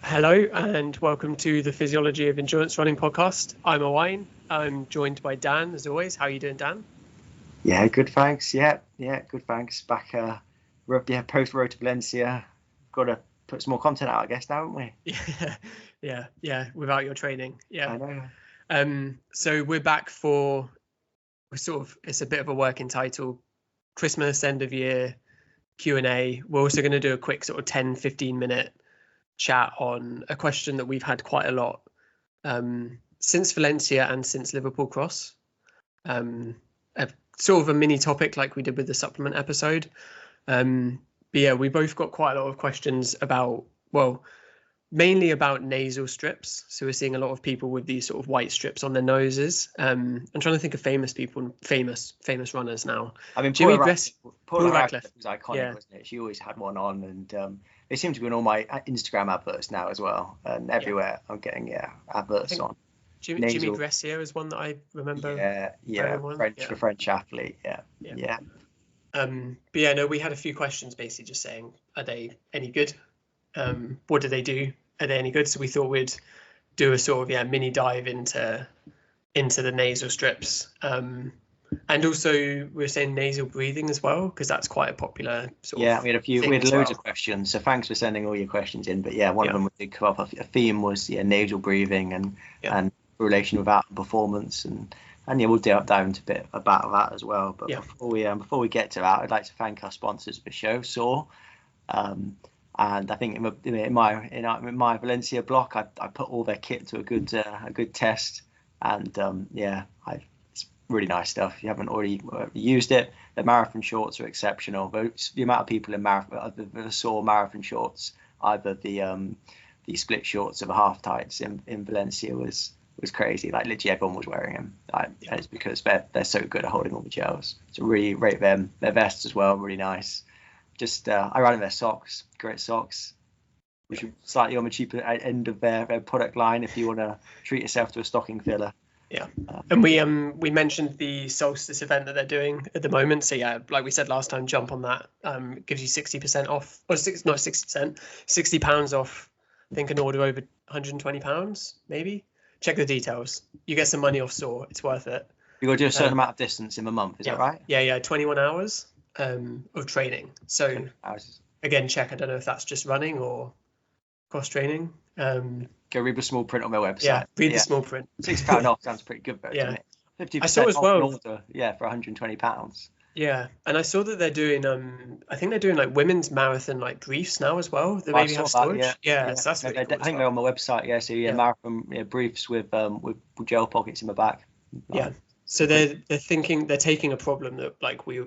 Hello and welcome to the Physiology of Endurance Running podcast. I'm Owain. I'm joined by Dan, as always. How are you doing, Dan? Yeah, good, thanks. Yeah, good, thanks. Back, post Road to Valencia. Got to put some more content out, I guess, now, haven't we? Yeah. Without your training, yeah. I know. So we're back for it's a bit of a working title, Christmas end of year Q&A. We're also going to do a quick sort of 10-15 minute chat on a question that we've had quite a lot since Valencia and since Liverpool Cross. Sort of a mini topic like we did with the supplement episode. But yeah, we both got quite a lot of questions about, mainly about nasal strips. So we're seeing a lot of people with these sort of white strips on their noses. I'm trying to think of famous people, famous runners now. I mean, Paula Radcliffe was iconic, wasn't it? She always had one on, and they seem to be in all my Instagram adverts now as well, and everywhere I'm getting adverts on. Jimmy Gressier is one that I remember. French athlete. Yeah. But yeah, no, we had a few questions basically just saying, are they any good? What do they do? Are they any good? So we thought we'd do a sort of mini dive into the nasal strips. And also we were saying nasal breathing as well, because that's quite a popular sort of. Yeah, we had loads of questions. So thanks for sending all your questions in. But yeah, one of them we did come up. A theme was nasal breathing and relation with that performance, and we'll dive into a bit about that as well. But before we get to that, I'd like to thank our sponsors of the show, SOAR. And I think in my Valencia block, I put all their kit to a good test, and it's really nice stuff. If you haven't already used it, the marathon shorts are exceptional. The amount of people in the SOAR marathon shorts, either the split shorts or the half tights in Valencia was crazy. Like literally everyone was wearing them. And it's because they're so good at holding all the gels. So really rate them. Their vests as well, really nice. Just I ran in their socks, great socks, which are slightly on the cheaper end of their product line if you want to treat yourself to a stocking filler. Yeah, and we mentioned the solstice event that they're doing at the moment. So yeah, like we said last time, jump on that. It gives you 60% off, or not 60%, £60 off. I think an order over £120, maybe. Check the details. You get some money off SOAR. It's worth it. You got to do a certain amount of distance in a month. Is that right? Yeah. 21 hours of training. So again, check. I don't know if that's just running or cross training. Go read the small print on their website. Yeah, read the small print. £60 off sounds pretty good, though, doesn't it? 50% I saw as well. Order, for £120. Yeah, and I saw that they're doing. I think they're doing like women's marathon like briefs now as well. They maybe have storage. So that's really cool. I think they're on my website. Yeah, so marathon briefs with gel pockets in the back. Yeah. So they're taking a problem that like we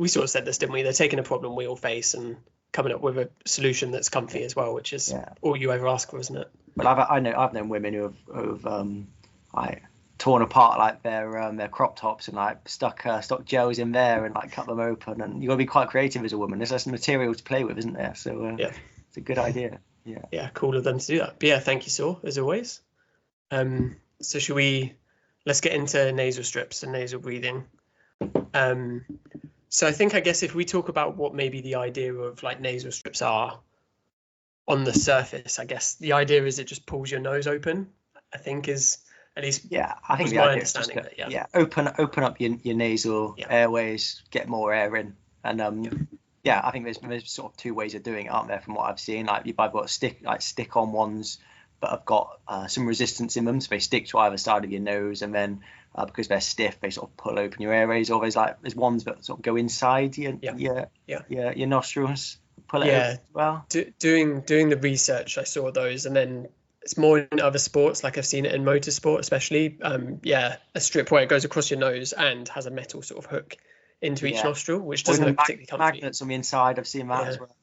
sort of said this, didn't we? They're taking a problem we all face and coming up with a solution that's comfy as well, which is all you ever ask for, isn't it? Well, I've known women who've like torn apart like their crop tops and like stuck gels in there and like cut them open, and you got to be quite creative as a woman. There's less material to play with, isn't there? So it's a good idea. Yeah, cool of them to do that. But yeah, thank you, SOAR, as always. So let's get into nasal strips and nasal breathing. So I guess if we talk about what maybe the idea of like nasal strips are on the surface, I guess the idea is it just pulls your nose open, I think is at least I think the my idea understanding is just open up your nasal airways, get more air in, and I think there's sort of two ways of doing it, aren't there, from what I've seen. Like I've got stick on ones, but I've got some resistance in them, so they stick to either side of your nose, and then because they're stiff, they sort of pull open your airways. Or there's ones that sort of go inside your nostrils, pull it open as well. Doing the research, I saw those, and then it's more in other sports, like I've seen it in motorsport, especially. A strip where it goes across your nose and has a metal sort of hook into each nostril, which doesn't look particularly comfy. Magnets on the inside, I've seen that as well.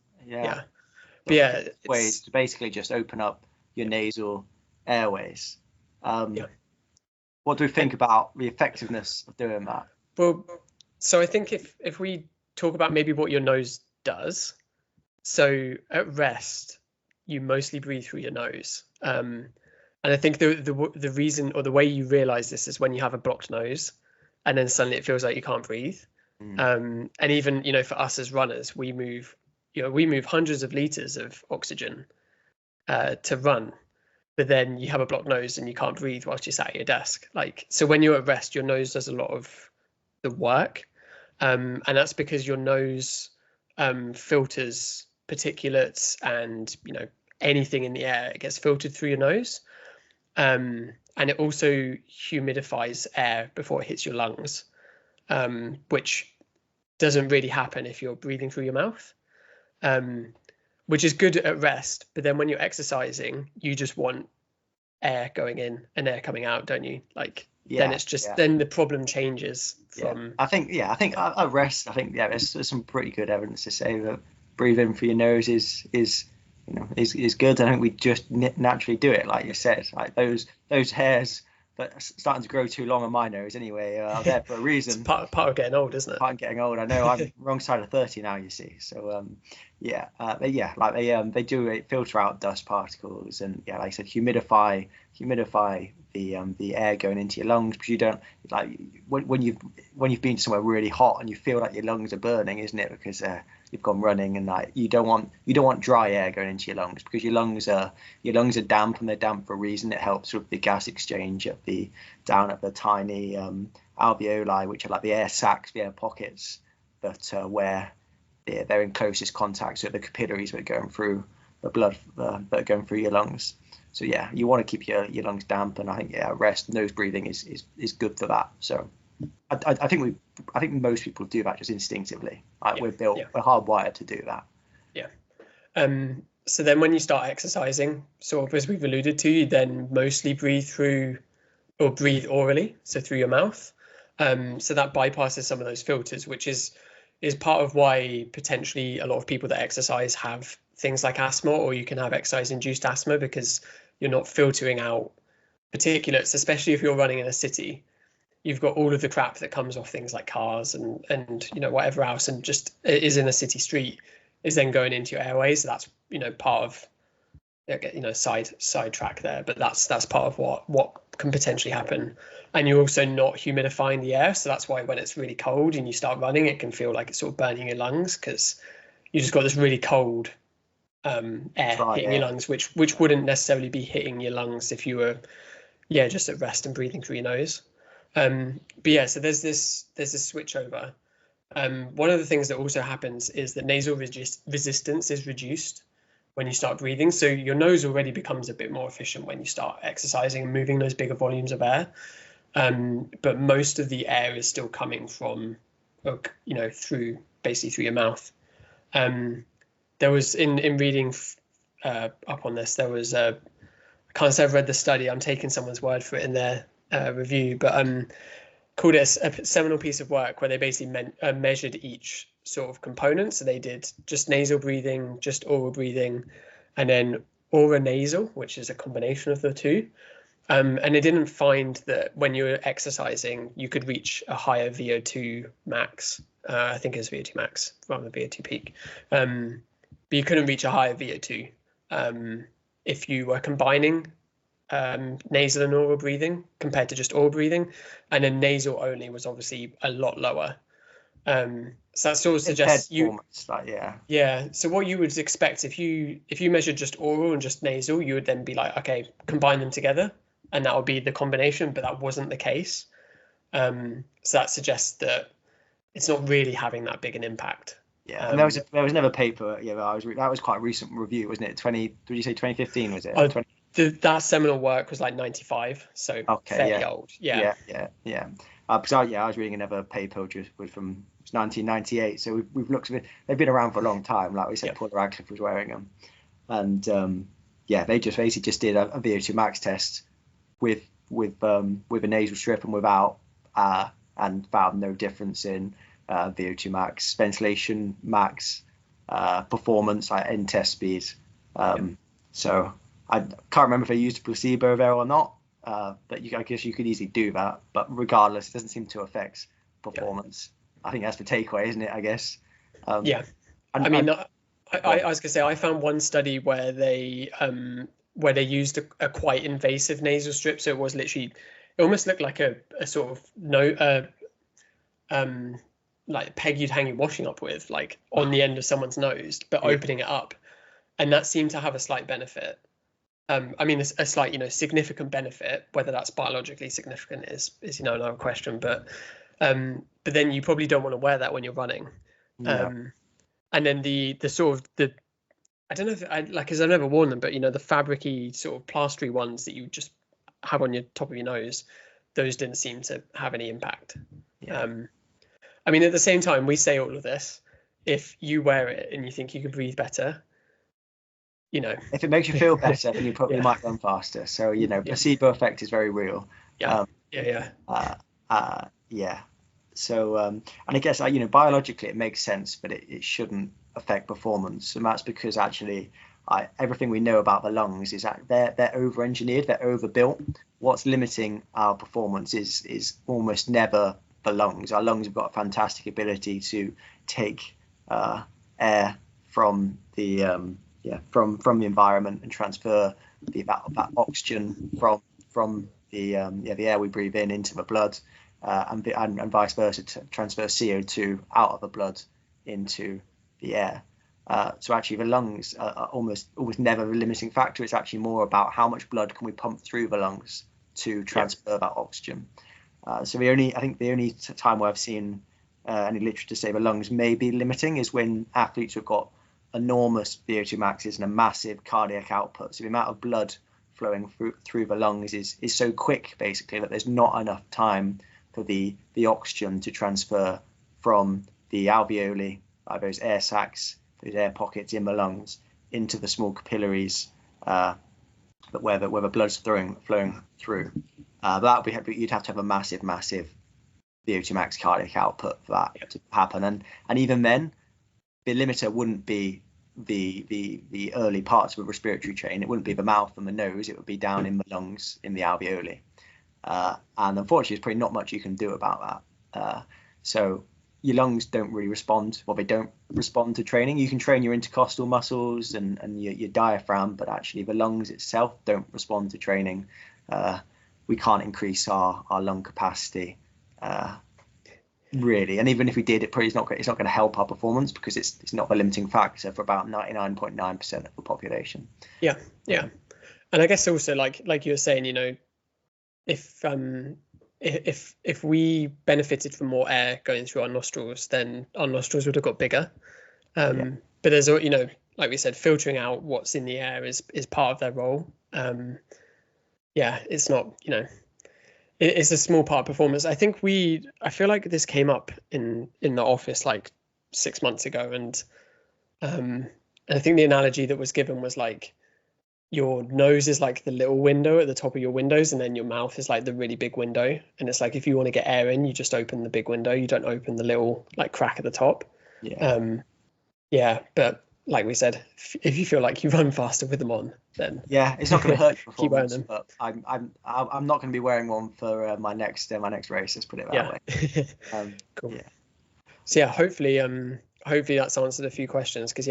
But ways to basically just open up your nasal airways. What do we think about the effectiveness of doing that? Well, so I think if we talk about maybe what your nose does, so at rest you mostly breathe through your nose, and I think the reason or the way you realize this is when you have a blocked nose and then suddenly it feels like you can't breathe. And even for us as runners, we move hundreds of liters of oxygen to run, but then you have a blocked nose and you can't breathe whilst you're sat at your desk. Like, so when you're at rest, your nose does a lot of the work, and that's because your nose filters particulates and anything in the air. It gets filtered through your nose, and it also humidifies air before it hits your lungs, which doesn't really happen if you're breathing through your mouth, which is good at rest. But then when you're exercising, you just want air going in and air coming out, don't you? Like, then it's just then the problem changes from. I think at rest, there's some pretty good evidence to say that breathing through your nose is good. I think we just naturally do it, like you said. Like those hairs that are starting to grow too long on my nose anyway are there for a reason. It's part of getting old, isn't it? Part of getting old. I know. I'm wrong side of 30 now, you see. So they do filter out dust particles and like I said, humidify the air going into your lungs, because you don't like when you've been somewhere really hot and you feel like your lungs are burning, isn't it? Because you've gone running, and like you don't want dry air going into your lungs, because your lungs are damp, and they're damp for a reason. It helps with the gas exchange down at the tiny alveoli, which are like the air sacs, the air pockets that where they're in closest contact with the capillaries that are going through the blood that are going through your lungs. So yeah, you want to keep your lungs damp, and I think rest, nose breathing is good for that. So I think most people do that just instinctively. Like we're hardwired to do that. Yeah. So then when you start exercising, sort of as we've alluded to, you then mostly breathe through or breathe orally, so through your mouth. So that bypasses some of those filters, which is part of why potentially a lot of people that exercise have things like asthma, or you can have exercise-induced asthma, because you're not filtering out particulates, especially if you're running in a city. You've got all of the crap that comes off things like cars and whatever else, and just is in a city street is then going into your airways. So that's part of side track there, but that's part of what can potentially happen. And you're also not humidifying the air, so that's why when it's really cold and you start running, it can feel like it's sort of burning your lungs, because you just got this really cold air hitting your lungs, which wouldn't necessarily be hitting your lungs if you were just at rest and breathing through your nose. So there's this switch over. One of the things that also happens is that nasal resistance is reduced when you start breathing. So your nose already becomes a bit more efficient when you start exercising and moving those bigger volumes of air. But most of the air is still coming from, through your mouth. There was in reading up on this, there was I can't say I've read the study. I'm taking someone's word for it in their review, but called it a seminal piece of work where they basically measured each sort of component. So they did just nasal breathing, just oral breathing, and then oronasal, which is a combination of the two. And they didn't find that when you were exercising, you could reach a higher VO2 max. I think it was VO2 max rather than VO2 peak. But you couldn't reach a higher VO2 if you were combining nasal and oral breathing compared to just oral breathing, and then nasal only was obviously a lot lower. So that sort of suggests so what you would expect if you measured just oral and just nasal, you would then be like, okay, combine them together and that would be the combination, but that wasn't the case. So that suggests that it's not really having that big an impact. And there was another paper that was quite a recent review, wasn't it? Did you say 2015 was it? That seminal work was like 95, so fairly old. Because I was reading another paper which was from 1998, so we've looked at it. They've been around for a long time, like we said. Paula Radcliffe was wearing them, and they just basically did a VO2 max test with a nasal strip and without, and found no difference in VO2 max, ventilation max, performance, like end test speed. So I can't remember if they used a placebo there or not, but I guess you could easily do that. But regardless, it doesn't seem to affect performance. I think that's the takeaway, isn't it? I guess. I was gonna say, I found one study where they used a quite invasive nasal strip, so it was literally, it almost looked like a sort of like peg you'd hang your washing up with, like on the end of someone's nose, but opening it up, and that seemed to have a slight benefit. I mean, a slight, significant benefit, whether that's biologically significant is another question. But then you probably don't want to wear that when you're running. No. And then the sort of I don't know if because I've never worn them, but the fabricy sort of plastery ones that you just have on your top of your nose, those didn't seem to have any impact. Yeah. I mean, at the same time, we say all of this. If you wear it and you think you can breathe better, if it makes you feel better, then you probably might run faster. So placebo effect is very real. Yeah. So and I guess biologically it makes sense, but it shouldn't affect performance, and that's because actually everything we know about the lungs is that they're over-engineered, they're overbuilt. What's limiting our performance is almost never the lungs. Our lungs have got a fantastic ability to take air from the from the environment and transfer that oxygen from the air we breathe in into the blood, and vice versa, to transfer CO2 out of the blood into the air. So actually the lungs are almost never a limiting factor. It's actually more about how much blood can we pump through the lungs to transfer that oxygen. So the only time where I've seen any literature say the lungs may be limiting is when athletes have got enormous VO2 maxes and a massive cardiac output. So the amount of blood flowing through the lungs is so quick, basically, that there's not enough time for the oxygen to transfer from the alveoli, those air sacs, those air pockets in the lungs, into the small capillaries where the blood's flowing through. You'd have to have a massive VO2 max cardiac output for that to happen, and even then, the limiter wouldn't be the early parts of a respiratory chain. It wouldn't be the mouth and the nose. It would be down in the lungs, in the alveoli. And unfortunately, there's probably not much you can do about that. So your lungs don't really respond. Well, they don't respond to training. You can train your intercostal muscles and your diaphragm, but actually the lungs itself don't respond to training. We can't increase our lung capacity. Really, and even if we did, it's not going to help our performance because it's not a limiting factor for about 99.9% of the population. Yeah, and I guess also like you were saying, if we benefited from more air going through our nostrils, then our nostrils would have got bigger. But there's like we said, filtering out what's in the air is part of their role. It's not it's a small part of performance. I feel like this came up in the office like 6 months ago, and I think the analogy that was given was like your nose is like the little window at the top of your windows, and then your mouth is like the really big window. And it's like if you want to get air in, you just open the big window. You don't open the little like crack at the top. But like we said, if you feel like you run faster with them on, then it's not going to hurt your performance. Keep wearing them. But I'm not going to be wearing one for my next race. Let's put it that way. Cool. Yeah. So hopefully that's answered a few questions, because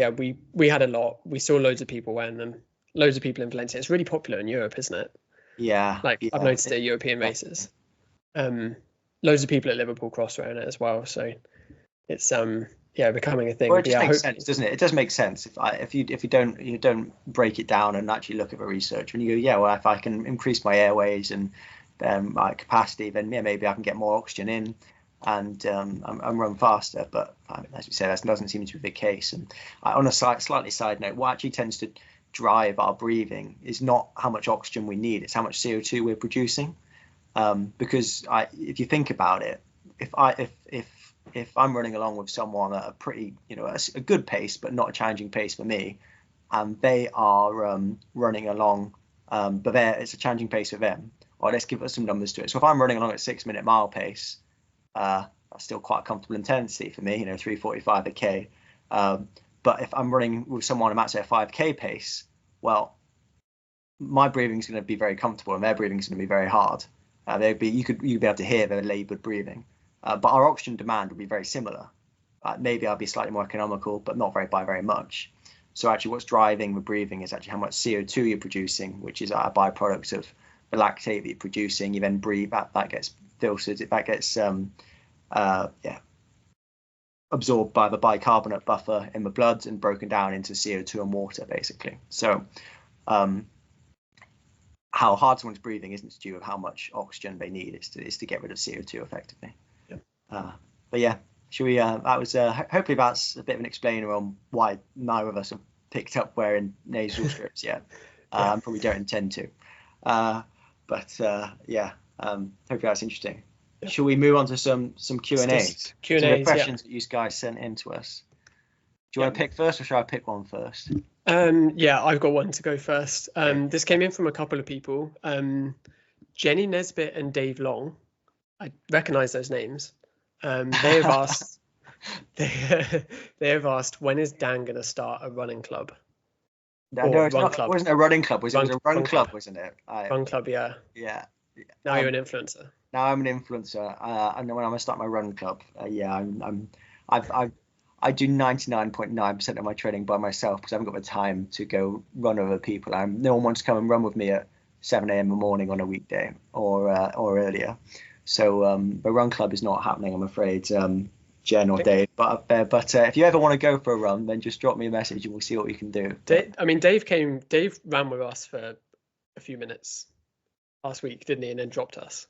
we had a lot. We saw loads of people wearing them. Loads of people in Valencia. It's really popular in Europe, isn't it? I've noticed it at European races. Loads of people at Liverpool Cross wearing it as well. So it's becoming a thing. Well, it just makes sense, doesn't it? It does make sense if you don't break it down and actually look at the research, and you go, if I can increase my airways and my capacity, then maybe I can get more oxygen in and run faster. But as we say, that doesn't seem to be the case. And on a slightly side note, what actually tends to drive our breathing is not how much oxygen we need; it's how much CO2 we're producing. Because if you think about it, if I'm running along with someone at a pretty, a good pace, but not a challenging pace for me, and they are running along, but it's a challenging pace for them. Or let's give us some numbers to it. So if I'm running along at 6-minute mile pace, that's still quite a comfortable intensity for me, 3:45 a k. But if I'm running with someone I'm at, say, a 5k pace, well, my breathing is going to be very comfortable, and their breathing is going to be very hard. You'd be able to hear their laboured breathing. But our oxygen demand would be very similar. Maybe I'll be slightly more economical, but not by very much. So actually what's driving the breathing is actually how much CO2 you're producing, which is a byproduct of the lactate that you're producing. You then breathe, that gets filtered, that gets absorbed by the bicarbonate buffer in the blood and broken down into CO2 and water, basically. So how hard someone's breathing isn't to do with how much oxygen they need. It's to get rid of CO2 effectively. Yeah. But yeah, should we? That was hopefully that's a bit of an explainer on why neither of us have picked up wearing nasal strips yet. Probably don't intend to. Hopefully that's interesting. Yeah. Should we move on to some Q&As? Q&As, questions that you guys sent in to us. Do you want to pick first, or should I pick one first? I've got one to go first. This came in from a couple of people. Jenny Nesbitt and Dave Long. I recognise those names. They have asked. They have asked, when is Dan going to start a running club? No, it wasn't a running club. It was a run club, wasn't it? Run club, yeah. Yeah. Now you're an influencer. Now I'm an influencer, and when I'm gonna start my run club, I do 99.9% of my training by myself because I haven't got the time to go run with other people. No one wants to come and run with me at 7 a.m. in the morning on a weekday or earlier. So the run club is not happening, I'm afraid, Jen or Dave. But if you ever want to go for a run, then just drop me a message and we'll see what we can do. Dave ran with us for a few minutes last week, didn't he? And then dropped us.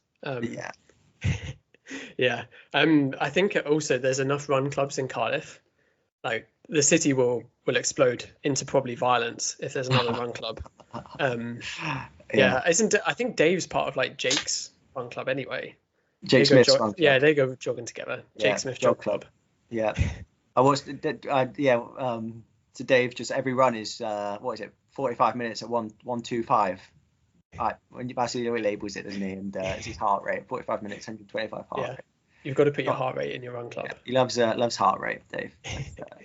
Yeah. I think also there's enough run clubs in Cardiff. Like the city will explode into probably violence if there's another run club. I think Dave's part of like Jake's run club anyway. Jake Smith's run club. Yeah, they go jogging together. Jake Smith Jog Club. Yeah. So Dave, just every run is 45 minutes at 125. That's the way he labels it, doesn't he? And it's his heart rate, 45 minutes, 125 heart rate. You've got to put your heart rate in your run club. Yeah. He loves heart rate, Dave.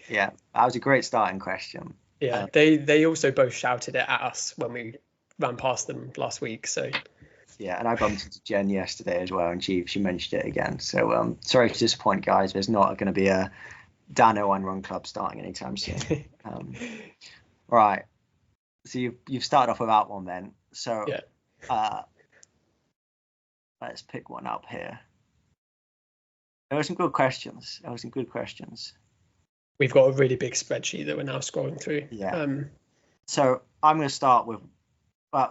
That was a great starting question. Yeah, they also both shouted it at us when we ran past them last week. So. Yeah, and I bumped into Jen yesterday as well, and she mentioned it again. So sorry to disappoint, guys. There's not going to be a Dan Owain run club starting anytime soon. Right. So you've started off with that one then. So let's pick one up here. There were some good questions. We've got a really big spreadsheet that we're now scrolling through. Yeah. So I'm going to start with. I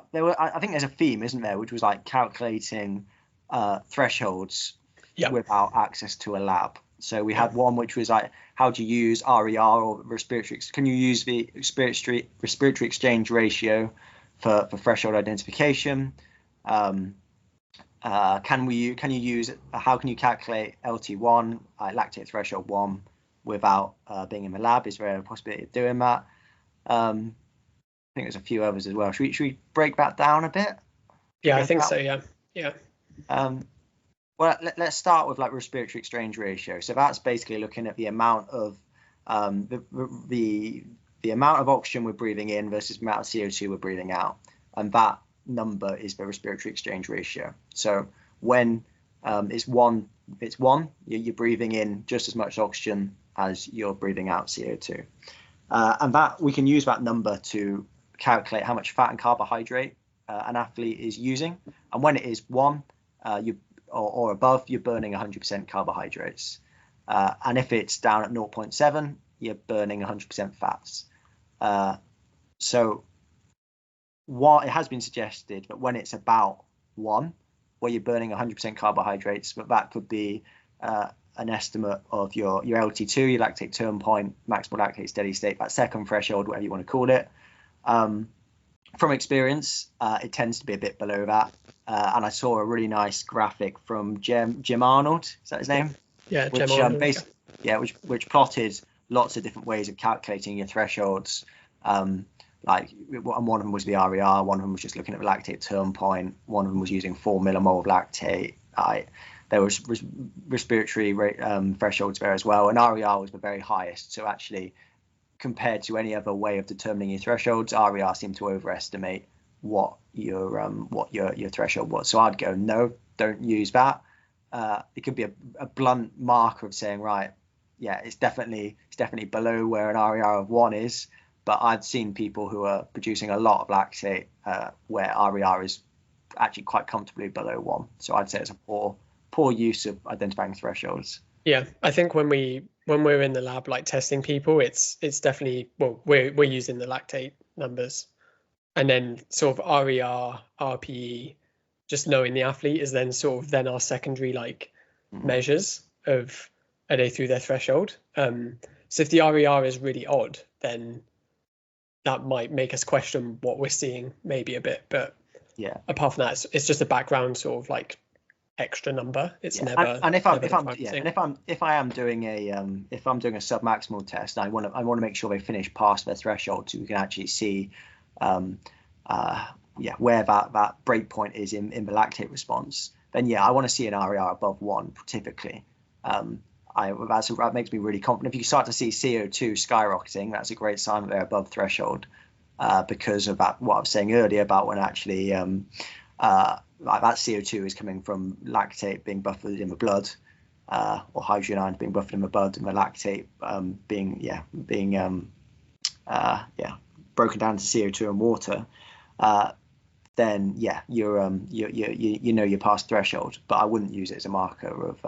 think there's a theme, isn't there, which was like calculating thresholds without access to a lab. So we had one which was like, how do you use RER or respiratory? Can you use the respiratory exchange ratio for threshold identification? How can you calculate LT1, lactate threshold 1, without being in the lab? Is there a possibility of doing that? I think there's a few others as well. Should we break that down a bit? Yeah, I think so. Yeah. Well, let's start with like respiratory exchange ratio. So that's basically looking at the amount of the amount of oxygen we're breathing in versus the amount of CO2 we're breathing out, and that number is the respiratory exchange ratio. So when it's one, you're breathing in just as much oxygen as you're breathing out CO2, and that we can use that number to calculate how much fat and carbohydrate an athlete is using. And when it is 1, or above, you're burning 100% carbohydrates. And if it's down at 0.7, you're burning 100% fats. So what it has been suggested that when it's about 1, where you're burning 100% carbohydrates, but that could be an estimate of your LT2, your lactate turn point, maximal lactate steady state, that second threshold, whatever you want to call it. From experience, it tends to be a bit below that. And I saw a really nice graphic from Jim Arnold. Is that his name? Yeah, Jim Arnold. Which plotted lots of different ways of calculating your thresholds. And one of them was the RER, one of them was just looking at the lactate turn point, one of them was using 4 millimole of lactate. There was respiratory rate, thresholds there as well, and RER was the very highest. So actually, compared to any other way of determining your thresholds, RER seemed to overestimate what your threshold was. So I'd go, no, don't use that. It could be a blunt marker of saying, right, yeah, it's definitely below where an RER of 1 is. But I've seen people who are producing a lot of lactate where RER is actually quite comfortably below 1. So I'd say it's a poor use of identifying thresholds. Yeah, I think when we're in the lab like testing people, it's definitely, well, we're using the lactate numbers. and then sort of RER, RPE, just knowing the athlete is then sort of then our secondary like measures of are they through their threshold. So if the RER is really odd, then that might make us question what we're seeing maybe a bit. But yeah, apart from that, it's just a background sort of like extra number. It's never. And if I'm doing a sub-maximal test, I want to make sure they finish past their threshold, so we can actually see where that break point is in the lactate response. Then I want to see an RER above 1 typically. That makes me really confident. If you start to see CO2 skyrocketing, that's a great sign that they're above threshold, because of that, what I was saying earlier about when actually like that CO2 is coming from lactate being buffered in the blood, or hydrogen ions being buffered in the blood, and the lactate being broken down to CO2 and water. Then you're past threshold. But I wouldn't use it as a marker of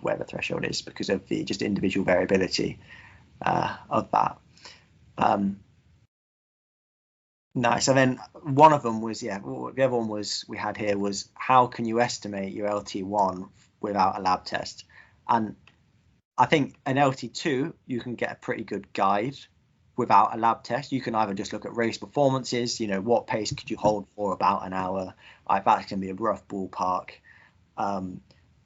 where the threshold is because of the just individual variability of that. Nice. And then one of them was the other one was we had here was how can you estimate your LT1 without a lab test? And I think an LT2 you can get a pretty good guide without a lab test. You can either just look at race performances, what pace could you hold for about an hour, like that can be a rough ballpark,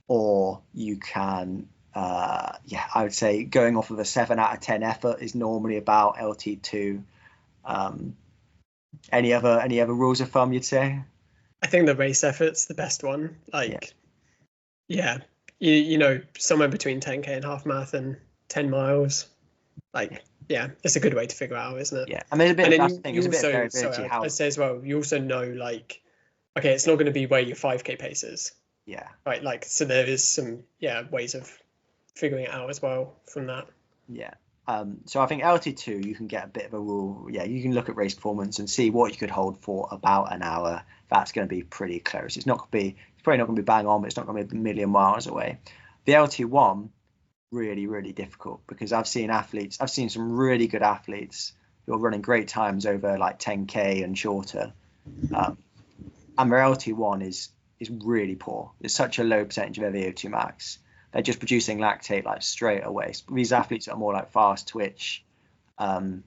or you can I would say going off of a 7 out of 10 effort is normally about LT2. Any other rules of thumb you'd say? I think the race effort's the best one. Somewhere between 10k and half marathon, 10 miles, it's a good way to figure out, isn't it? Yeah, and there's a bit of variability. I'd say as well, you also know it's not going to be where your 5k pace is. Yeah. Right, so there is some ways of figuring it out as well from that. Yeah. So I think LT2 you can get a bit of a rule. Yeah, you can look at race performance and see what you could hold for about an hour. That's going to be pretty close. It's probably not going to be bang on, but it's not going to be a million miles away. The LT1 really, really difficult because I've seen some really good athletes who are running great times over like 10k and shorter, and their LT1 is really poor. It's such a low percentage of their VO2 max. They're just producing lactate like straight away. These athletes are more like fast twitch kind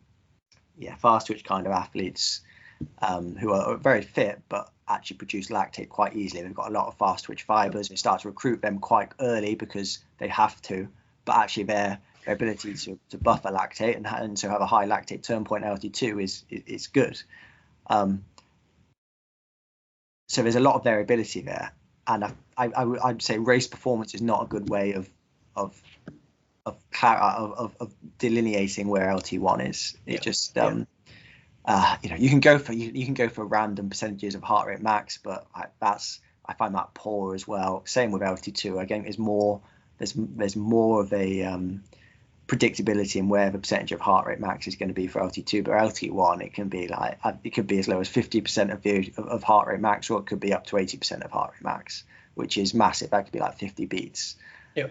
of athletes who are very fit but actually produce lactate quite easily. They've got a lot of fast twitch fibers. We start to recruit them quite early because they have to, but actually their ability to buffer lactate and so have a high lactate turn point LT2 is good. So there's a lot of variability there. And I'd say race performance is not a good way of delineating where LT1 is. It just you can go for random percentages of heart rate max, but I find that poor as well. Same with LT2. Again, there's more of a predictability in where the percentage of heart rate max is going to be for LT2, but LT1 it can be as low as 50% of heart rate max, or it could be up to 80% of heart rate max, which is massive. That could be like 50 beats. Yeah.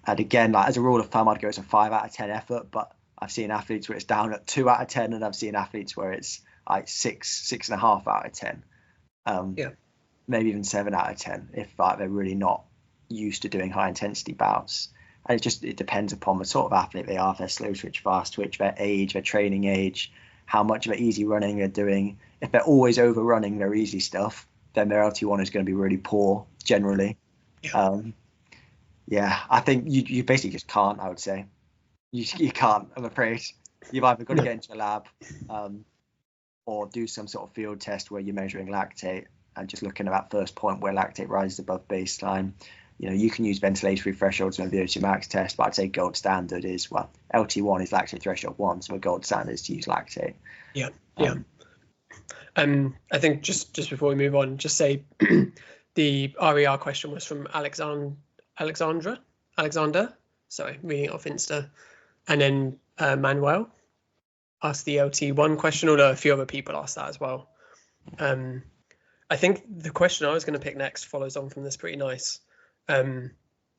And again, as a rule of thumb, I'd go to 5 out of 10 effort, but I've seen athletes where it's down at 2 out of 10, and I've seen athletes where it's like 6.5 out of 10. Maybe even 7 out of 10 if they're really not used to doing high intensity bouts. And it depends upon the sort of athlete they are, if they're slow twitch, fast twitch, their age, their training age, how much of their easy running they're doing. If they're always overrunning their easy stuff, then their LT1 is going to be really poor generally. I think you basically just can't, I would say. You can't, I'm afraid. You've either got to get into a lab or do some sort of field test where you're measuring lactate and just looking at that first point where lactate rises above baseline. You can use ventilatory thresholds on the VO2 max test, but I'd say gold standard is, LT1 is lactate threshold 1, so a gold standard is to use lactate. I think just before we move on, just say the RER question was from Alexander, reading it off Insta, and then Manuel asked the LT1 question, although a few other people asked that as well. I think the question I was going to pick next follows on from this pretty nice.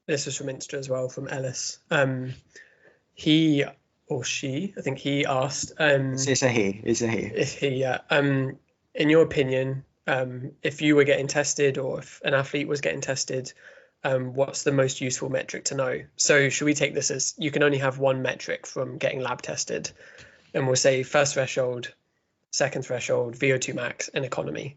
This was from Insta as well, from Ellis. He or she, I think he asked, It's a he. It's a he. if he, in your opinion, if you were getting tested or if an athlete was getting tested, what's the most useful metric to know? So should we take this as you can only have one metric from getting lab tested, and we'll say first threshold, second threshold, VO2 max, and economy.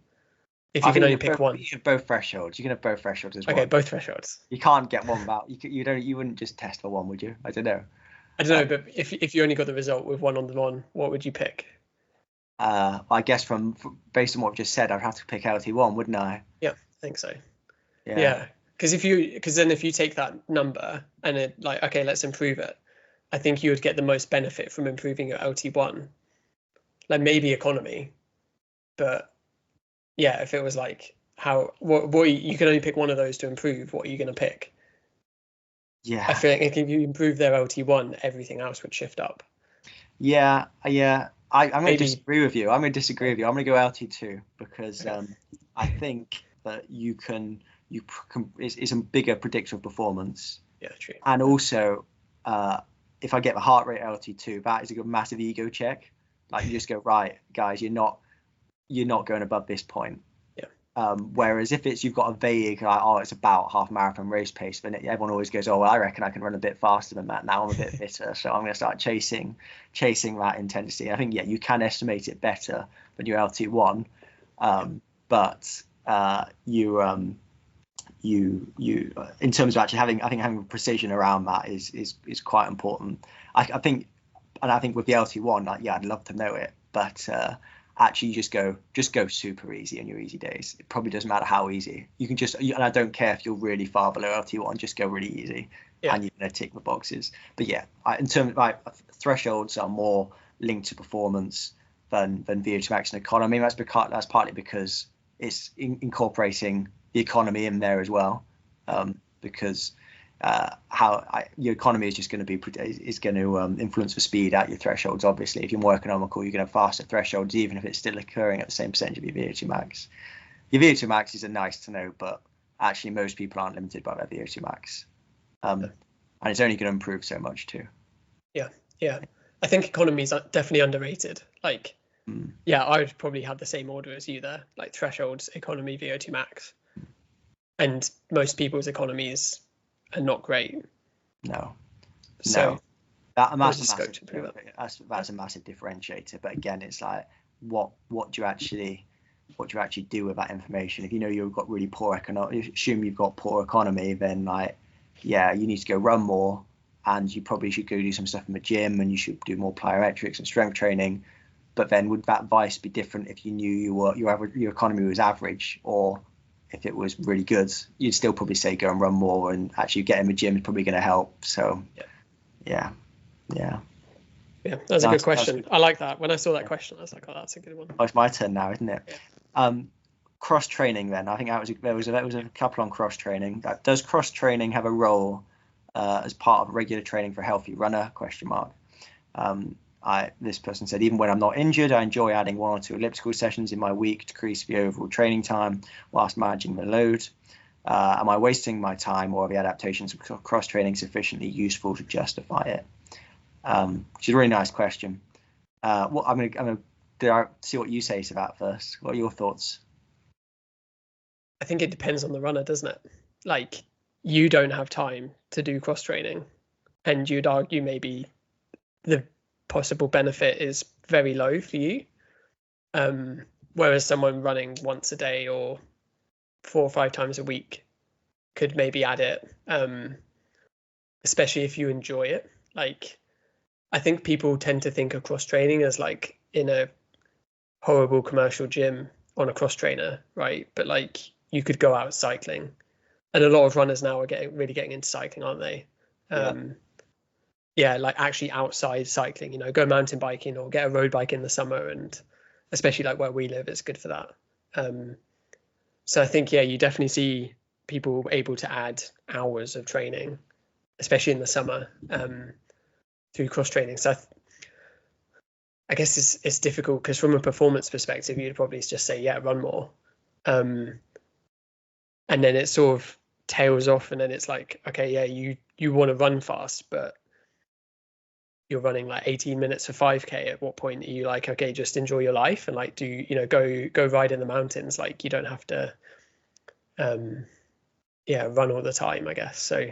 If you can only pick one. You have both thresholds. You can have both thresholds as well. Okay, both thresholds. You can't get one without. You wouldn't just test for one, would you? I don't know. I don't know, but if you only got the result with one on the one, what would you pick? I guess based on what I've just said, I'd have to pick LT1, wouldn't I? Yeah, I think so. Yeah. Because then if you take that number and it like, okay, let's improve it, I think you would get the most benefit from improving your LT1. Like maybe economy, but yeah, if it was like what you can only pick one of those to improve, what are you going to pick? Yeah. I feel like if you improve their LT1, everything else would shift up. Yeah. I'm going to disagree with you. I'm going to go LT2 because I think that it's a bigger predictor of performance. Yeah, true. And also, if I get the heart rate LT2, that is a good massive ego check. Like you just go, right, guys, you're not going above this point. Whereas if you've got a vague, like, it's about half marathon race pace, then everyone always goes, oh, well, I reckon I can run a bit faster than that. Now I'm a bit fitter, so I'm going to start chasing that intensity. I think, you can estimate it better than your LT1, but you in terms of actually having precision around that is quite important. I think with the LT1, I'd love to know it, but actually just go super easy on your easy days. It probably doesn't matter how easy. You can and I don't care if you're really far below LT1, just go really easy and you're going to tick the boxes. But in terms of thresholds are more linked to performance than VO2 max and economy. That's partly because it's incorporating the economy in there as well, because your economy is just going to influence the speed at your thresholds. Obviously, if you're more economical, you're going to have faster thresholds, even if it's still occurring at the same percentage of your VO2 max. Your VO2 max is nice to know, but actually most people aren't limited by their VO2 max, and it's only going to improve so much too. Yeah. I think economy is definitely underrated. Like, I would probably have the same order as you there, like thresholds, economy, VO2 max, and most people's economies are not great. No. That's a massive differentiator. But again, it's like what do you actually do with that information? If you know you've got really poor assume you've got poor economy, then you need to go run more, and you probably should go do some stuff in the gym, and you should do more plyometrics and strength training. But then would that advice be different if you knew your economy was average, or if it was really good? You'd still probably say go and run more, and actually get in the gym is probably going to help. So yeah, that's a good question. I like that. When I saw that question, I was like, oh, that's a good one. Oh, it's my turn now, isn't it? Cross training then. I think there was a couple on cross training. Does cross training have a role as part of regular training for a healthy runner? ? This person said, even when I'm not injured, I enjoy adding 1 or 2 elliptical sessions in my week to decrease the overall training time whilst managing the load. Am I wasting my time, or are the adaptations of cross training sufficiently useful to justify it? Which is a really nice question. I'm going to see what you say to that first. What are your thoughts? I think it depends on the runner, doesn't it? Like, you don't have time to do cross training, and you'd argue maybe the possible benefit is very low for you, whereas someone running once a day or 4 or 5 times a week could maybe add it, especially if you enjoy it. Like, I think people tend to think of cross training as like in a horrible commercial gym on a cross trainer, right? But like, you could go out cycling, and a lot of runners now are really getting into cycling, aren't they? Like actually outside cycling, go mountain biking or get a road bike in the summer, and especially like where we live, it's good for that. So I think, you definitely see people able to add hours of training, especially in the summer, through cross training. So I guess it's difficult, because from a performance perspective, you'd probably just say, run more. And then it sort of tails off, and then it's like, okay, you want to run fast, but you're running like 18 minutes for 5k, at what point are you like, okay, just enjoy your life and like go ride in the mountains? Like you don't have to run all the time, I guess. So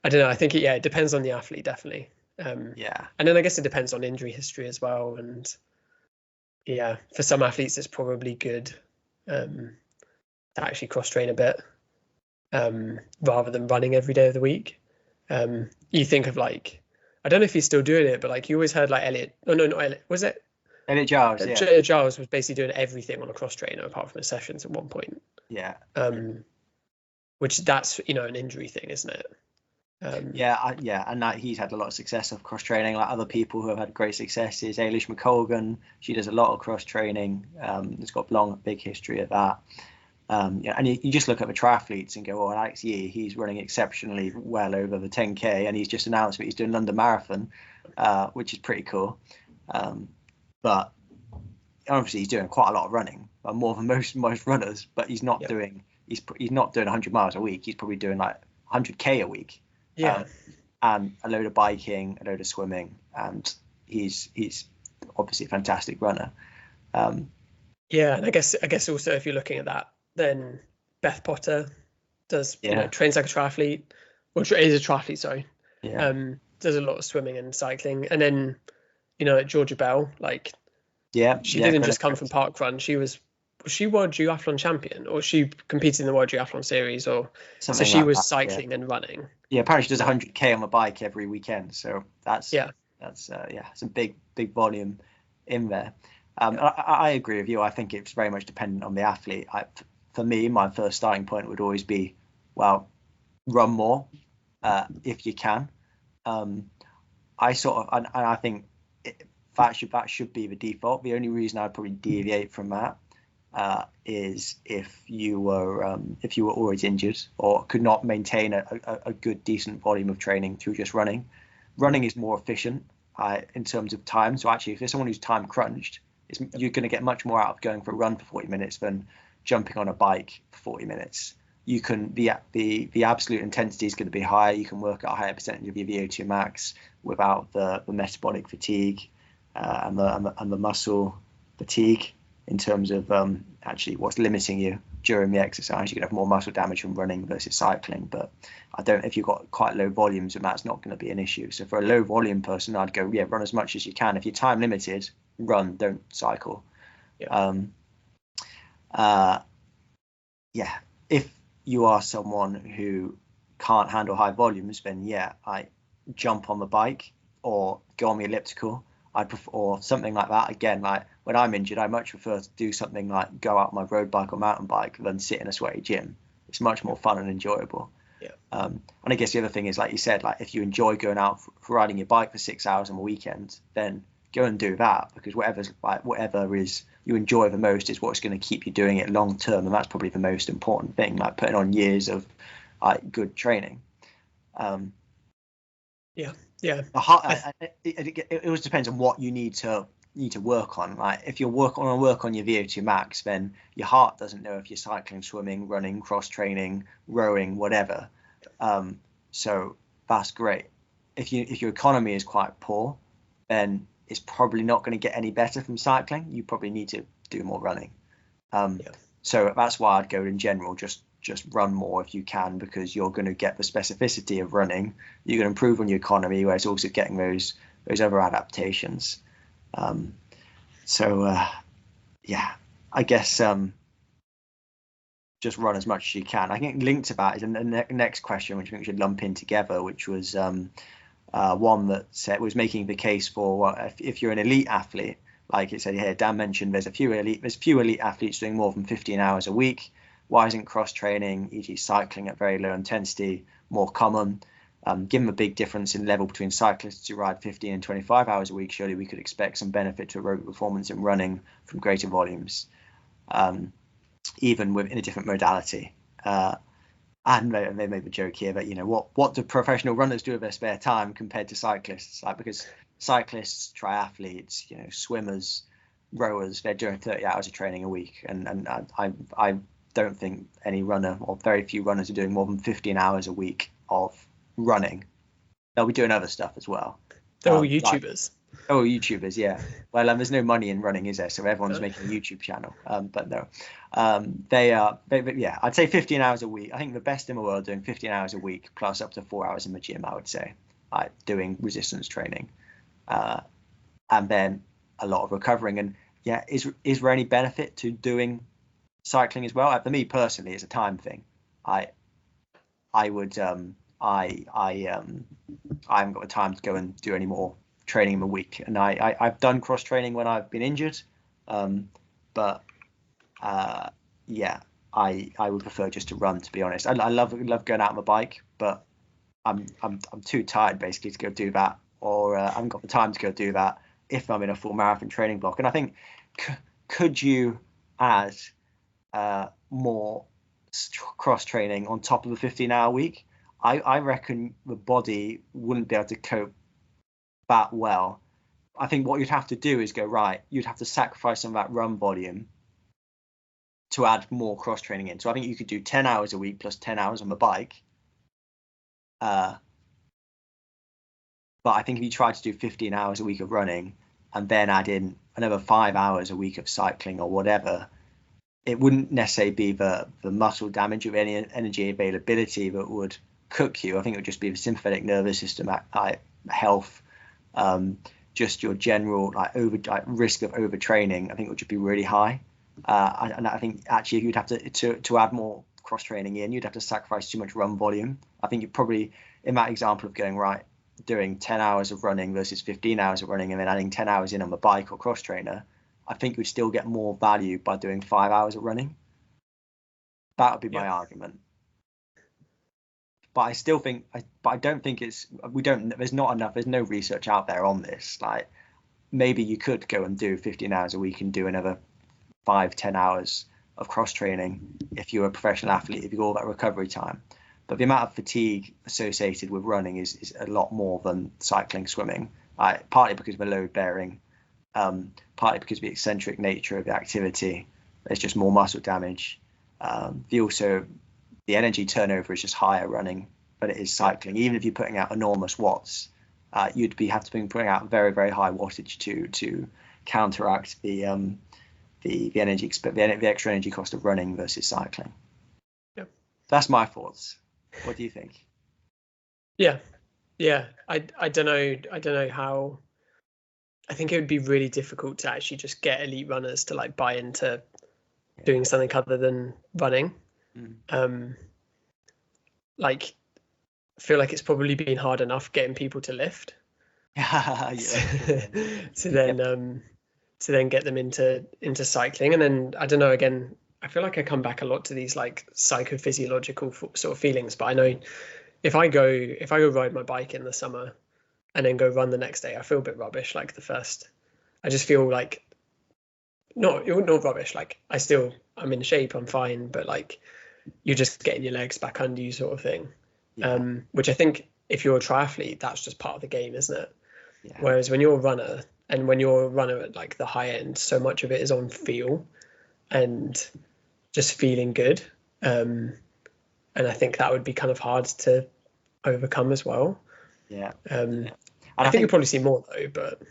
I don't know. I think it depends on the athlete, definitely. Yeah. And then I guess it depends on injury history as well. And yeah, for some athletes, it's probably good to actually cross train a bit rather than running every day of the week. You think of like, I don't know if he's still doing it, but like you always heard like Elliot. Oh no, not Elliot. Was it? Elliot Giles, yeah. Giles was basically doing everything on a cross trainer apart from his sessions at one point. Yeah. Which that's an injury thing, isn't it? And that he's had a lot of success of cross training. Like other people who have had great successes, Ailish McColgan, she does a lot of cross training. It's got a big history of that. And you just look at the triathletes and go, well, Alex Yee, he's running exceptionally well over the 10k, and he's just announced that he's doing London Marathon, which is pretty cool. But obviously he's doing quite a lot of running, more than most runners. But he's not doing he's not doing 100 miles a week. He's probably doing like 100k a week. And a load of biking, a load of swimming, and he's obviously a fantastic runner. And I guess also if you're looking at that, then Beth Potter does trains like a triathlete, or is a triathlete, sorry. Does a lot of swimming and cycling, and then Georgia Bell, like she didn't just come from parkrun. Was she world duathlon champion, or she competed in the world duathlon series, or something so she was cycling and running. Apparently she does 100k on the bike every weekend, so that's some big volume in there. I agree with you. I think it's very much dependent on the athlete. For me, my first starting point would always be, well, run more if you can. I think that should be the default. The only reason I'd probably deviate from that is if you were always injured or could not maintain a good, decent volume of training through just running. Running is more efficient in terms of time. So actually, if there's someone who's time crunched, you're going to get much more out of going for a run for 40 minutes than jumping on a bike for 40 minutes. You can the absolute intensity is going to be higher. You can work at a higher percentage of your VO2 max without the metabolic fatigue and the muscle fatigue. In terms of actually what's limiting you during the exercise, you can have more muscle damage from running versus cycling. But if you've got quite low volumes, then that's not going to be an issue. So for a low volume person, I'd go, run as much as you can. If you're time limited, run, don't cycle. If you are someone who can't handle high volumes, then I jump on the bike or go on the elliptical. I prefer, or something like that. Again, like when I'm injured, I much prefer to do something like go out my road bike or mountain bike than sit in a sweaty gym. It's much more fun and enjoyable. And I guess the other thing is, like you said, like if you enjoy going out for riding your bike for 6 hours on a weekend, then go and do that, because whatever is you enjoy the most is what's going to keep you doing it long term, and that's probably the most important thing. Like putting on years of good training. It always depends on what you need to work on. Like if you work on your VO2 max, then your heart doesn't know if you're cycling, swimming, running, cross training, rowing, whatever. So that's great. If your economy is quite poor, then it's probably not going to get any better from cycling. You probably need to do more running. So that's why I'd go in general, just run more if you can, because you're going to get the specificity of running. You're going to improve on your economy, whereas also getting those other adaptations. I guess just run as much as you can. I think linked to that is the next question, which I think we should lump in together, which was one that was making the case for if you're an elite athlete, like it said here, Dan mentioned there's few elite athletes doing more than 15 hours a week. Why isn't cross training, e.g. cycling at very low intensity, more common? Given the big difference in level between cyclists who ride 15 and 25 hours a week, surely we could expect some benefit to aerobic performance in running from greater volumes, even within a different modality. And they made the joke here that, what do professional runners do with their spare time compared to cyclists? Like, because cyclists, triathletes, swimmers, rowers, they're doing 30 hours of training a week. And I don't think any runner, or very few runners, are doing more than 15 hours a week of running. They'll be doing other stuff as well. They're all YouTubers. YouTubers, yeah. Well, there's no money in running, is there? So everyone's making a YouTube channel. But no, yeah, I'd say 15 hours a week. I think the best in the world doing 15 hours a week plus up to 4 hours in the gym, I would say, like doing resistance training, and then a lot of recovering. And yeah, is there any benefit to doing cycling as well? For me personally, it's a time thing. I haven't got the time to go and do any more training in a week, and I've done cross training when I've been injured, but yeah, I would prefer just to run, to be honest. I love going out on my bike, but I'm too tired basically to go do that, or I haven't got the time to go do that if I'm in a full marathon training block. And I think could you add more cross training on top of the 15-hour week? I reckon the body wouldn't be able to cope that well. I think what you'd have to do is go, right, you'd have to sacrifice some of that run volume to add more cross training in. So I think you could do 10 hours a week plus 10 hours on the bike. But I think if you try to do 15 hours a week of running and then add in another 5 hours a week of cycling or whatever, it wouldn't necessarily be the muscle damage of any energy availability that would cook you. I think it would just be the sympathetic nervous system health, just your general risk of overtraining. I think it would just be really high. And I think actually you'd have to add more cross training in, you'd have to sacrifice too much run volume. I think you probably, in that example of going right, doing 10 hours of running versus 15 hours of running and then adding 10 hours in on the bike or cross trainer, I think you'd still get more value by doing 5 hours of running. That would be my argument. But I still think, but I don't think there's no research out there on this. Like, maybe you could go and do 15 hours a week and do another 5-10 hours of cross training if you're a professional athlete, if you got all that recovery time. But the amount of fatigue associated with running is a lot more than cycling, swimming, partly because of the load bearing, partly because of the eccentric nature of the activity. There's just more muscle damage. The energy turnover is just higher running than it is cycling. Even if you're putting out enormous watts, you'd have to be putting out very, very high wattage to counteract the extra energy cost of running versus cycling. Yep. That's my thoughts. What do you think? Yeah. I don't know how. I think it would be really difficult to actually just get elite runners to like buy into doing something other than running. I feel like it's probably been hard enough getting people to lift. to then get them into cycling. And then I don't know, again, I feel like I come back a lot to these like psychophysiological sort of feelings, but I know if I go ride my bike in the summer and then go run the next day, I feel a bit rubbish. Like I just feel like not rubbish. Like I'm in shape, I'm fine, but like you're just getting your legs back under you sort of thing. Which I think if you're a triathlete, that's just part of the game, isn't it? Yeah. Whereas when you're a runner, and when you're a runner at like the high end, so much of it is on feel and just feeling good. And I think that would be kind of hard to overcome as well. Yeah. I think you'll probably see more though, but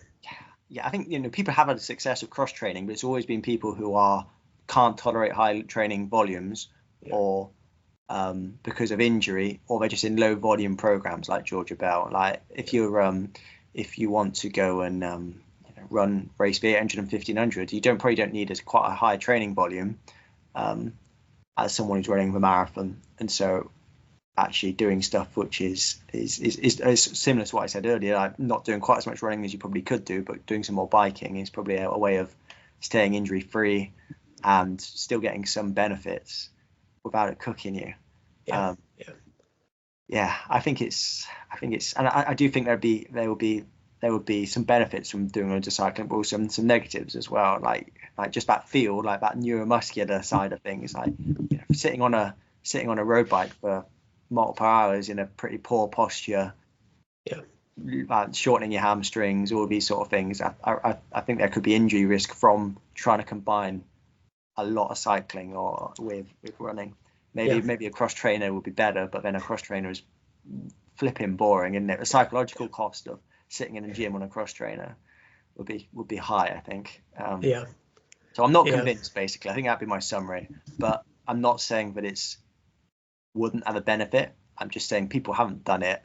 I think people have had success with cross training, but it's always been people who can't tolerate high training volumes, or because of injury, or they're just in low volume programs like Georgia Bell. Like if you want to go and race the 800 and 1500, you probably don't need quite a high training volume as someone who's running the marathon. And so actually doing stuff which is similar to what I said earlier, like not doing quite as much running as you probably could do, but doing some more biking is probably a way of staying injury free and still getting some benefits without it cooking you. I think it's, and I do think there would be some benefits from doing loads of cycling, but also some negatives as well, like just that feel, like that neuromuscular side of things, like sitting on a road bike for multiple hours in a pretty poor posture, shortening your hamstrings, all these sort of things. I think there could be injury risk from trying to combine a lot of cycling or with running. Maybe a cross trainer would be better, but then a cross trainer is flipping boring, isn't it? The psychological cost of sitting in a gym on a cross trainer would be high, I think. Yeah. So I'm not convinced, basically. I think that'd be my summary. But I'm not saying that it's wouldn't have a benefit. I'm just saying people haven't done it,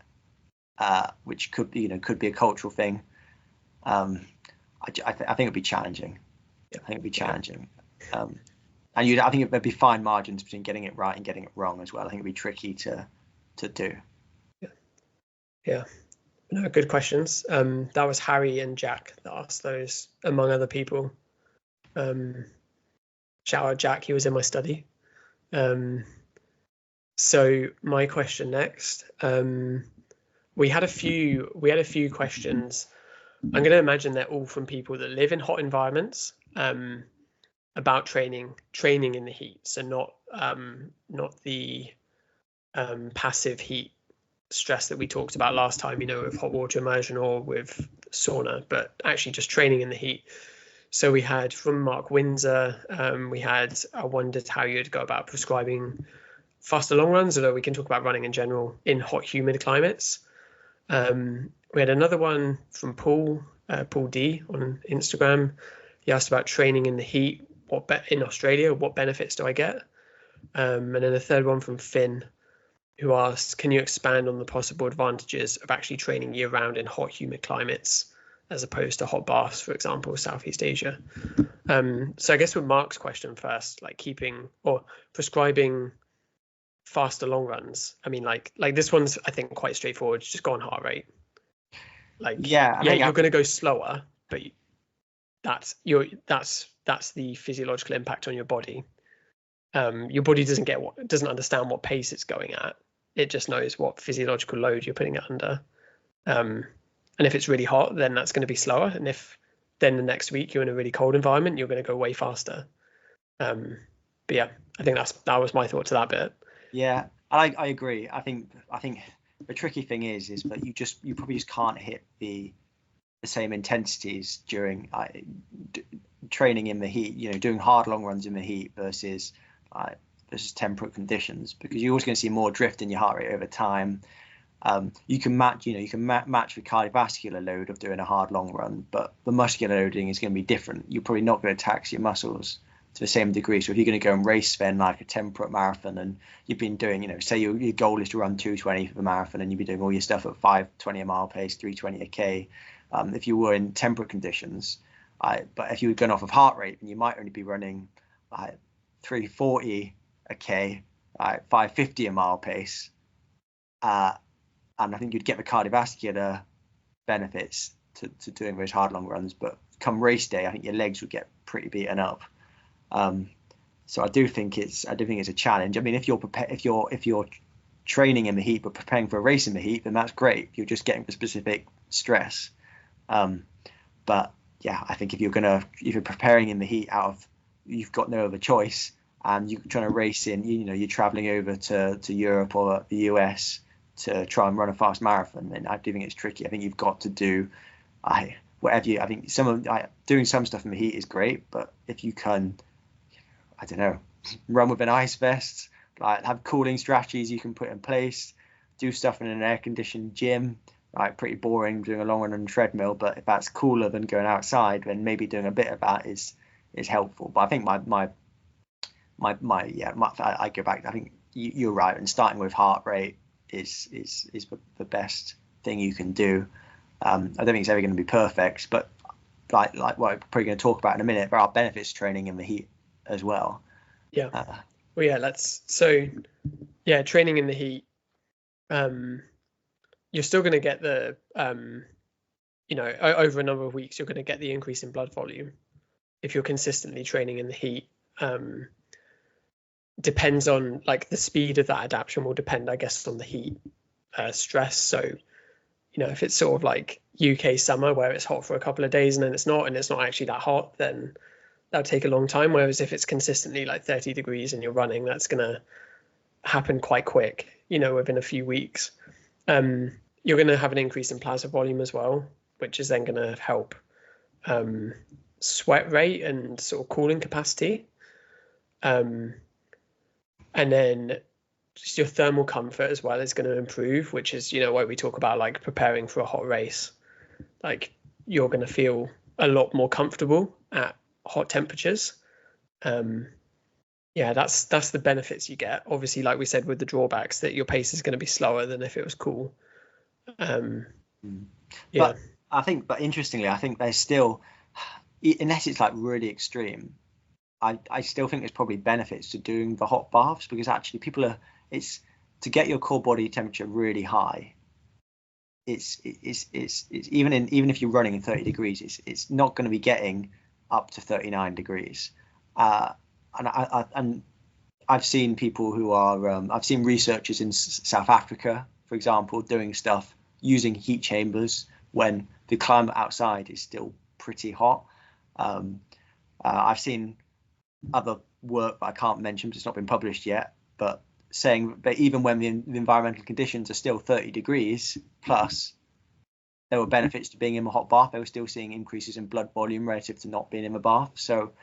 which could be a cultural thing. I think it'd be challenging. I think it'd be challenging. And I think there'd be fine margins between getting it right and getting it wrong as well. I think it'd be tricky to do. Yeah. No, good questions. That was Harry and Jack that asked those, among other people. Shout out Jack, he was in my study. So my question next. We had a few questions. I'm going to imagine they're all from people that live in hot environments, about training in the heat. So not the passive heat stress that we talked about last time, with hot water immersion or with sauna, but actually just training in the heat. So we had from Mark Windsor, I wondered how you'd go about prescribing faster long runs, although we can talk about running in general in hot, humid climates. We had another one from Paul D on Instagram. He asked about training in the heat, in Australia, what benefits do I get? And then a third one from Finn, who asked, can you expand on the possible advantages of actually training year round in hot, humid climates as opposed to hot baths, for example, Southeast Asia? So I guess with Mark's question first, like keeping or prescribing faster long runs. I mean, like this one's, I think, quite straightforward. Just go on heart rate. You're going to go slower, but that's the physiological impact on your body. Your body doesn't understand what pace it's going at. It just knows what physiological load you're putting it under. And if it's really hot, then that's going to be slower. And if then the next week you're in a really cold environment, you're going to go way faster. But yeah, I think that was my thought to that bit. Yeah, I agree. I think the tricky thing is that you probably just can't hit the same intensities during training in the heat. Doing hard long runs in the heat versus temperate conditions, because you're always going to see more drift in your heart rate over time. You can match the cardiovascular load of doing a hard long run, but the muscular loading is going to be different. You're probably not going to tax your muscles to the same degree. So if you're going to go and race then like a temperate marathon, and you've been doing, say your goal is to run 2:20 for the marathon, and you've been doing all your stuff at 5:20 a mile pace, 3:20 a k. If you were in temperate conditions, but if you were going off of heart rate, then you might only be running 3:40 a k, 5:50 a mile pace, and I think you'd get the cardiovascular benefits to doing those hard long runs. But come race day, I think your legs would get pretty beaten up. So I do think it's a challenge. I mean, if you're training in the heat but preparing for a race in the heat, then that's great. You're just getting the specific stress. But yeah, I think if you're preparing in the heat you've got no other choice, and you're trying to race in, you're traveling over to Europe or the US to try and run a fast marathon, then I do think it's tricky. I think you've got to do I think doing some stuff in the heat is great, but if you can, I don't know, run with an ice vest, like have cooling strategies you can put in place, do stuff in an air-conditioned gym, like pretty boring doing a long run on a treadmill, but if that's cooler than going outside, then maybe doing a bit of that is helpful. But I think I go back. I think you're right, and starting with heart rate is the best thing you can do. I don't think it's ever going to be perfect, but like what we're probably going to talk about in a minute, there are benefits to training in the heat as well. Yeah. Training in the heat, you're still going to get the over a number of weeks, you're going to get the increase in blood volume if you're consistently training in the heat. Depends on, like, the speed of that adaptation will depend, I guess, on the heat stress. So if it's sort of like UK summer where it's hot for a couple of days and then it's not actually that hot, then that'll take a long time. Whereas if it's consistently like 30 degrees and you're running, that's going to happen quite quick, within a few weeks. You're going to have an increase in plasma volume as well, which is then going to help sweat rate and sort of cooling capacity. And then just your thermal comfort as well is going to improve, which is, why we talk about like preparing for a hot race. like you're going to feel a lot more comfortable at hot temperatures. Yeah, that's the benefits you get. Obviously, like we said, with the drawbacks, that your pace is going to be slower than if it was cool. Yeah. But interestingly, I think there's still, unless it's like really extreme, I still think there's probably benefits to doing the hot baths, because actually it's to get your core body temperature really high. It's even if you're running in 30 degrees, it's not going to be getting up to 39 degrees. And I've seen people who are I've seen researchers in South Africa, for example, doing stuff using heat chambers when the climate outside is still pretty hot. I've seen other work that I can't mention because it's not been published yet, but saying that even when the environmental conditions are still 30 degrees plus, there were benefits to being in a hot bath. They were still seeing increases in blood volume relative to not being in the bath. So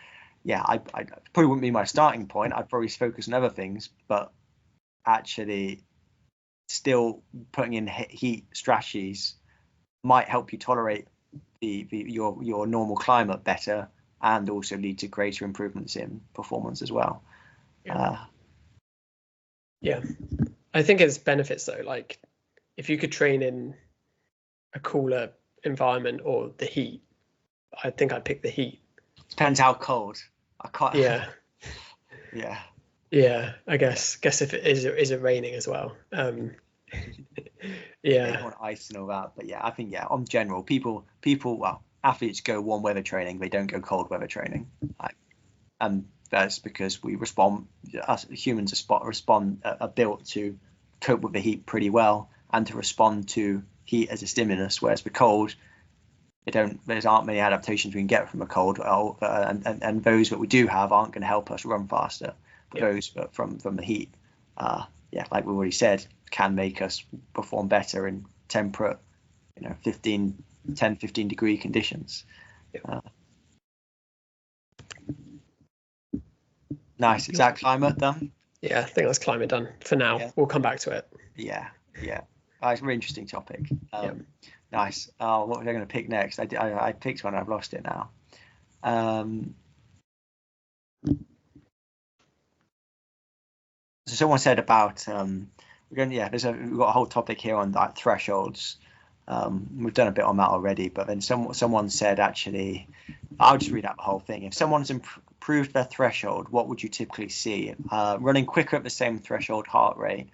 yeah, I probably wouldn't be my starting point. I'd probably focus on other things, but actually still putting in heat strategies might help you tolerate your normal climate better, and also lead to greater improvements in performance as well. Yeah, I think it's benefits though. Like if you could train in a cooler environment or the heat, I think I'd pick the heat. Depends how cold. I can't. Yeah. Yeah. I guess if it is it raining as well. Yeah. They want ice and all that, but yeah, I think on general, people, well, athletes go warm weather training. They don't go cold weather training, and that's because we respond. Us humans are built to cope with the heat pretty well, and to respond to heat as a stimulus. Whereas the cold, there aren't many adaptations we can get from a cold, and those that we do have aren't going to help us run faster. But those from the heat, like we already said, can make us perform better in temperate, 10, 15 degree conditions. Nice. Is that climate done? Yeah, I think that's climate done for now. Yeah. We'll come back to it. Yeah. It's a really interesting topic. Nice. What was I going to pick next? I picked one. I've lost it now. So someone said about we've got a whole topic here on like thresholds. We've done a bit on that already, but then someone said, actually, I'll just read out the whole thing. If someone's improved their threshold, what would you typically see? Running quicker at the same threshold heart rate,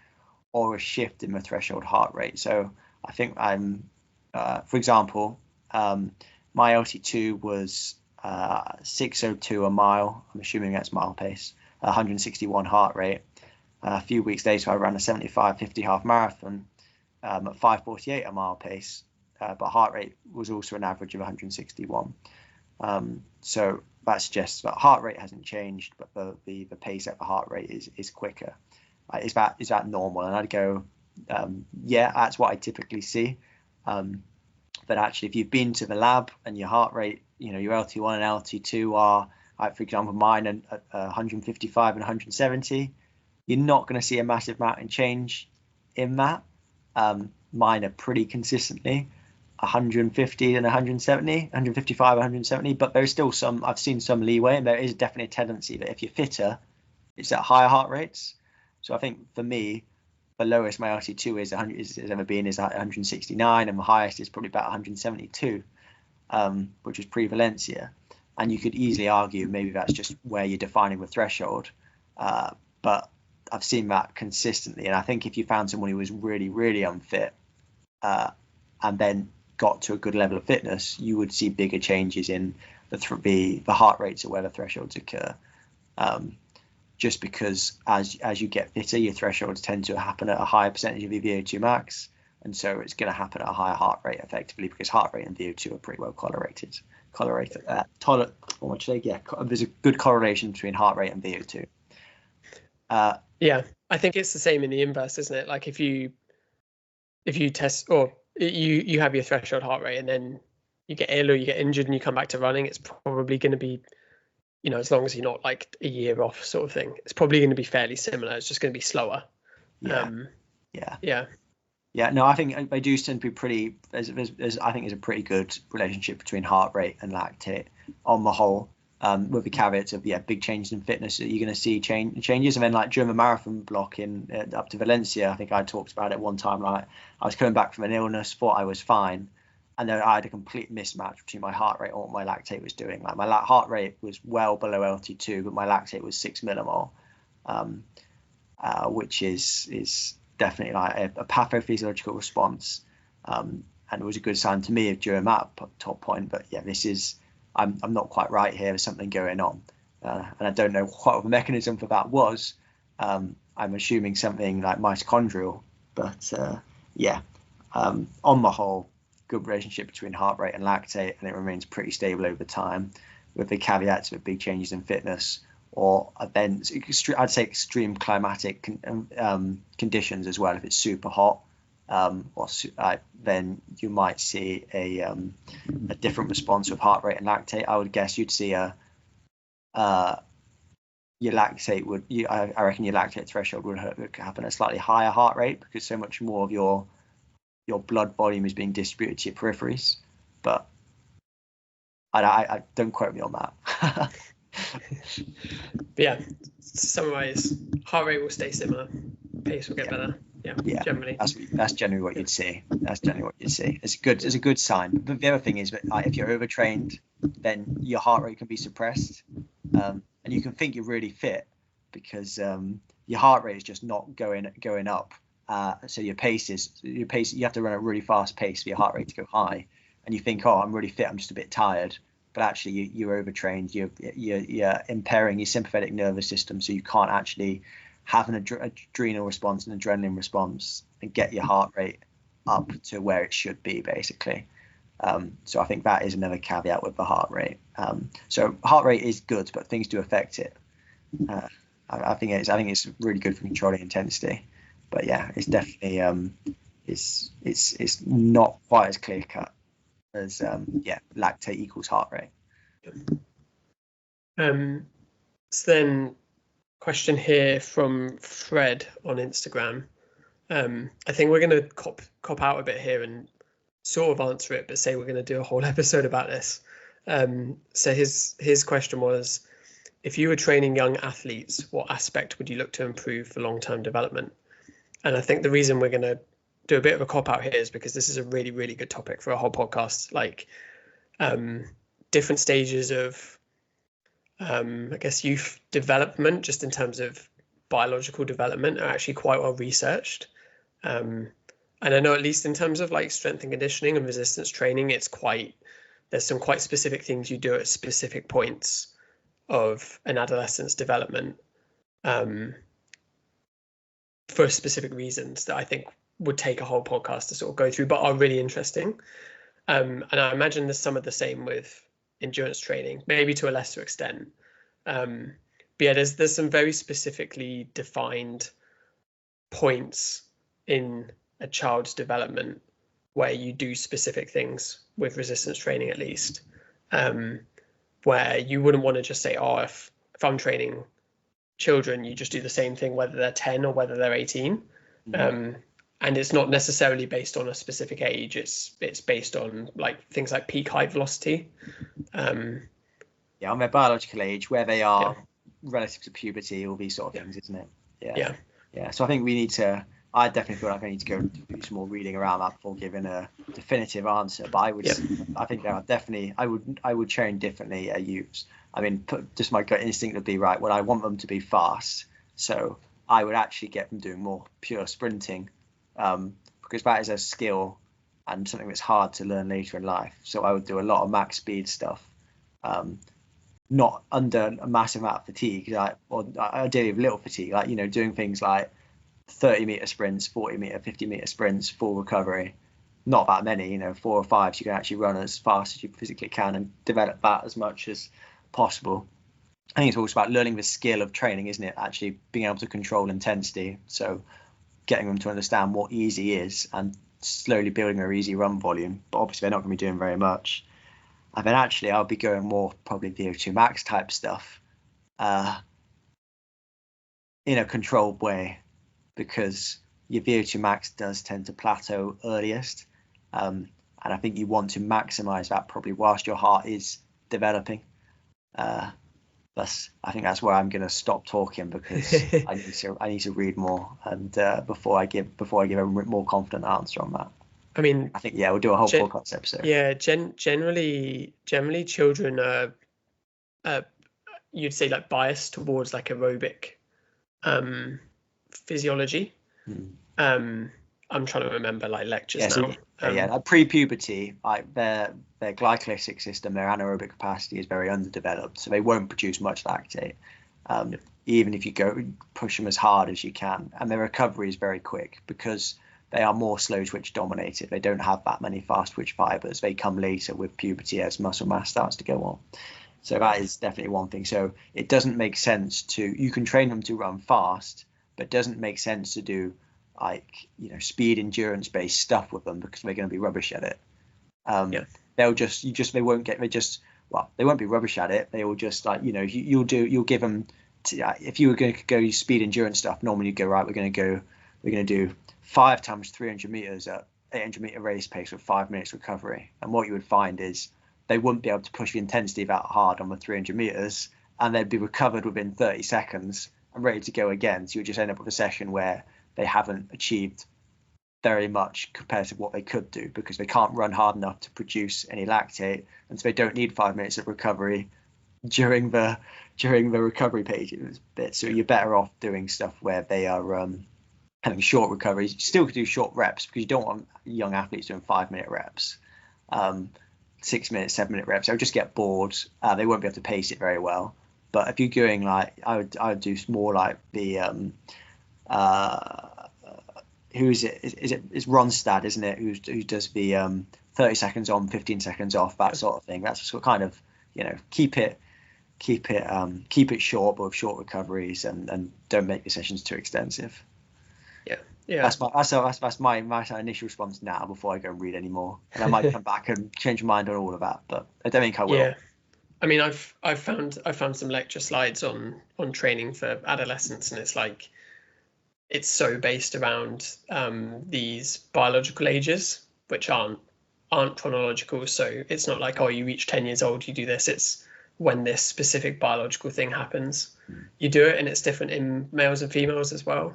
or a shift in the threshold heart rate? So I think for example, my LT2 was 6:02 a mile. I'm assuming that's mile pace, 161 heart rate. A few weeks later, I ran a 75:50 half marathon at 5:48 a mile pace, but heart rate was also an average of 161. So that suggests that heart rate hasn't changed, but the pace at the heart rate is quicker. Is that normal? And I'd go, that's what I typically see. But actually, if you've been to the lab and your heart rate, your LT1 and LT2 are, for example, mine at 155 and 170, you're not going to see a massive amount in change in that. Mine are pretty consistently 150 and 170, 155, 170, but there's still I've seen some leeway, and there is definitely a tendency that if you're fitter, it's at higher heart rates. So I think for me, the lowest my LT2 has ever been is at 169, and the highest is probably about 172, which is pre-Valencia. And you could easily argue maybe that's just where you're defining the threshold, but I've seen that consistently. And I think if you found someone who was really, really unfit, and then got to a good level of fitness, you would see bigger changes in the heart rates at where the thresholds occur. Just because as you get fitter, your thresholds tend to happen at a higher percentage of your VO2 max, and so it's going to happen at a higher heart rate effectively, because heart rate and VO2 are pretty well correlated. There's a good correlation between heart rate and VO2. I think it's the same in the inverse, isn't it? Like if you test, or you have your threshold heart rate, and then you get ill or you get injured and you come back to running, it's probably going to be, as long as you're not like a year off sort of thing, it's probably going to be fairly similar. It's just going to be slower. Yeah. Yeah, no, I think they do tend to be pretty. I think there's a pretty good relationship between heart rate and lactate on the whole. With the caveats of big changes in fitness that you're going to see changes, and then like during the marathon block in up to Valencia, I think I talked about it one time. Like I was coming back from an illness, thought I was fine, and then I had a complete mismatch between my heart rate and what my lactate was doing. Like my heart rate was well below LT2, but my lactate was 6 millimole, which is definitely like a pathophysiological response, and it was a good sign to me during that top point. But yeah, this is. I'm not quite right here. There's something going on, and I don't know what the mechanism for that was. I'm assuming something like mitochondrial, but on the whole, good relationship between heart rate and lactate, and it remains pretty stable over time, with the caveats of big changes in fitness or events. I'd say extreme climatic conditions as well. If it's super hot. Then you might see a different response with heart rate and lactate. I would guess you'd see your lactate would. I reckon your lactate threshold would happen at a slightly higher heart rate because so much more of your blood volume is being distributed to your peripheries. But I don't quote me on that. Yeah, to summarize, heart rate will stay similar, pace will get better. Yeah, generally. That's generally what you'd see. It's a good sign. But the other thing is that if you're overtrained, then your heart rate can be suppressed, and you can think you're really fit because your heart rate is just not going up. So your pace. You have to run a really fast pace for your heart rate to go high, and you think, oh, I'm really fit. I'm just a bit tired. But actually, you're overtrained. You're impairing your sympathetic nervous system, so you can't actually have an adrenal response, an adrenaline response, and get your heart rate up to where it should be, basically. So I think that is another caveat with the heart rate. So heart rate is good, but things do affect it. I think it's really good for controlling intensity. But yeah, it's definitely it's not quite as clear cut as lactate equals heart rate. So then, question here from Fred on Instagram. I think we're going to cop out a bit here and sort of answer it, but say we're going to do a whole episode about this. So his question was, if you were training young athletes, what aspect would you look to improve for long-term development? And I think the reason we're going to do a bit of a cop out here is because this is a really, really good topic for a whole podcast. Like different stages of, I guess, youth development, just in terms of biological development, are actually quite well researched. And I know, at least in terms of like strength and conditioning and resistance training, there's some quite specific things you do at specific points of an adolescent's development for specific reasons that I think would take a whole podcast to sort of go through, but are really interesting. And I imagine there's some of the same with endurance training, maybe to a lesser extent. But yeah, there's some very specifically defined points in a child's development where you do specific things with resistance training, at least, where you wouldn't want to just say, oh, if I'm training children, you just do the same thing whether they're 10 or whether they're 18. And it's not necessarily based on a specific age. It's based on like things like peak height velocity. On their biological age, where they are relative to puberty, all these sort of things, isn't it? Yeah. So I think I definitely feel like I need to go do some more reading around that before giving a definitive answer. But I think there are definitely, I would train differently at youths. I mean, just my gut instinct would be right. Well, I want them to be fast, so I would actually get them doing more pure sprinting, because that is a skill and something that's hard to learn later in life. So I would do a lot of max speed stuff, not under a massive amount of fatigue, or ideally with little fatigue, like, doing things like 30-meter sprints, 40-meter, 50-meter sprints, full recovery. Not that many, 4 or 5, so you can actually run as fast as you physically can and develop that as much as possible. I think it's also about learning the skill of training, isn't it? Actually being able to control intensity. So getting them to understand what easy is and slowly building their easy run volume. But obviously they're not going to be doing very much. And then actually I'll be going more probably VO2 max type stuff in a controlled way, because your VO2 max does tend to plateau earliest. And I think you want to maximize that probably whilst your heart is developing. I think that's where I'm going to stop talking, because I need to read more, and before I give a more confident answer on that. I mean, I think we'll do a whole podcast episode. Yeah, generally children are you'd say like biased towards like aerobic physiology. I'm trying to remember like lectures now. Like pre-puberty, like their glycolytic system, their anaerobic capacity is very underdeveloped, so they won't produce much lactate. Even if you push them as hard as you can, and their recovery is very quick because they are more slow twitch dominated. They don't have that many fast twitch fibers. They come later with puberty as muscle mass starts to go on. So that is definitely one thing. So it doesn't make sense you can train them to run fast, but it doesn't make sense to do like, speed endurance based stuff with them, because they're going to be rubbish at it. They won't be rubbish at it. They will just like, you'll give them if you were going to go speed endurance stuff, normally you go, right, we're going to do 5 times 300 meters at 800 meter race pace with 5 minutes recovery. And what you would find is they wouldn't be able to push the intensity that hard on the 300 meters, and they'd be recovered within 30 seconds and ready to go again. So you just end up with a session where they haven't achieved very much compared to what they could do, because they can't run hard enough to produce any lactate, and so they don't need 5 minutes of recovery during the recovery pages bit. So you're better off doing stuff where they are having short recoveries. You still could do short reps, because you don't want young athletes doing 5 minute reps, 6 minute, 7 minute reps. They'll just get bored. They won't be able to pace it very well. But if you're doing like, I would do more like the who is it? It's Ronstadt, isn't it? Who does the 30 seconds on, 15 seconds off, that sort of thing. That's sort of kind of, keep it short, but with short recoveries, and don't make the sessions too extensive. Yeah. That's my initial response now, before I go and read any more. And I might come back and change my mind on all of that, but I don't think I will. Yeah. I mean, I've found some lecture slides on training for adolescents, and it's like, it's so based around these biological ages, which aren't chronological. So it's not like, oh, you reach 10 years old, you do this. It's when this specific biological thing happens, you do it, and it's different in males and females as well.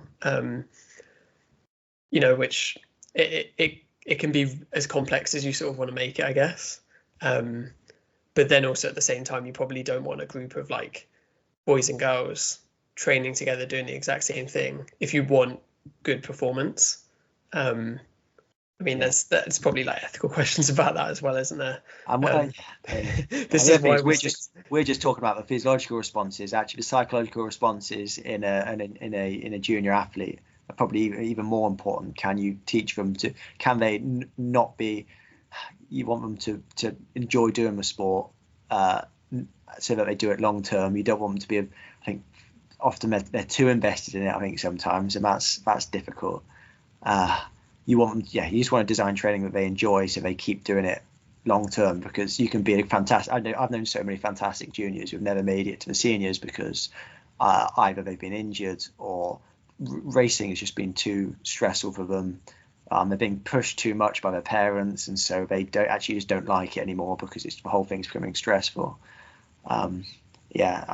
Which it can be as complex as you sort of want to make it, I guess. But then also at the same time, you probably don't want a group of like boys and girls training together doing the exact same thing if you want good performance. There's probably like ethical questions about that as well, isn't there? We're just talking about the physiological responses. Actually, the psychological responses in a junior athlete are probably even more important. Can you teach them to? Can they not be? You want them to enjoy doing the sport, so that they do it long term. You don't want them to be. I think often they're too invested in it, I think, sometimes, and that's difficult. You want them, you just want to design training that they enjoy, so they keep doing it long term, because you can be a fantastic. I've known so many fantastic juniors who've never made it to the seniors because either they've been injured or racing has just been too stressful for them. They're being pushed too much by their parents, and so they don't like it anymore, because the whole thing's becoming stressful. I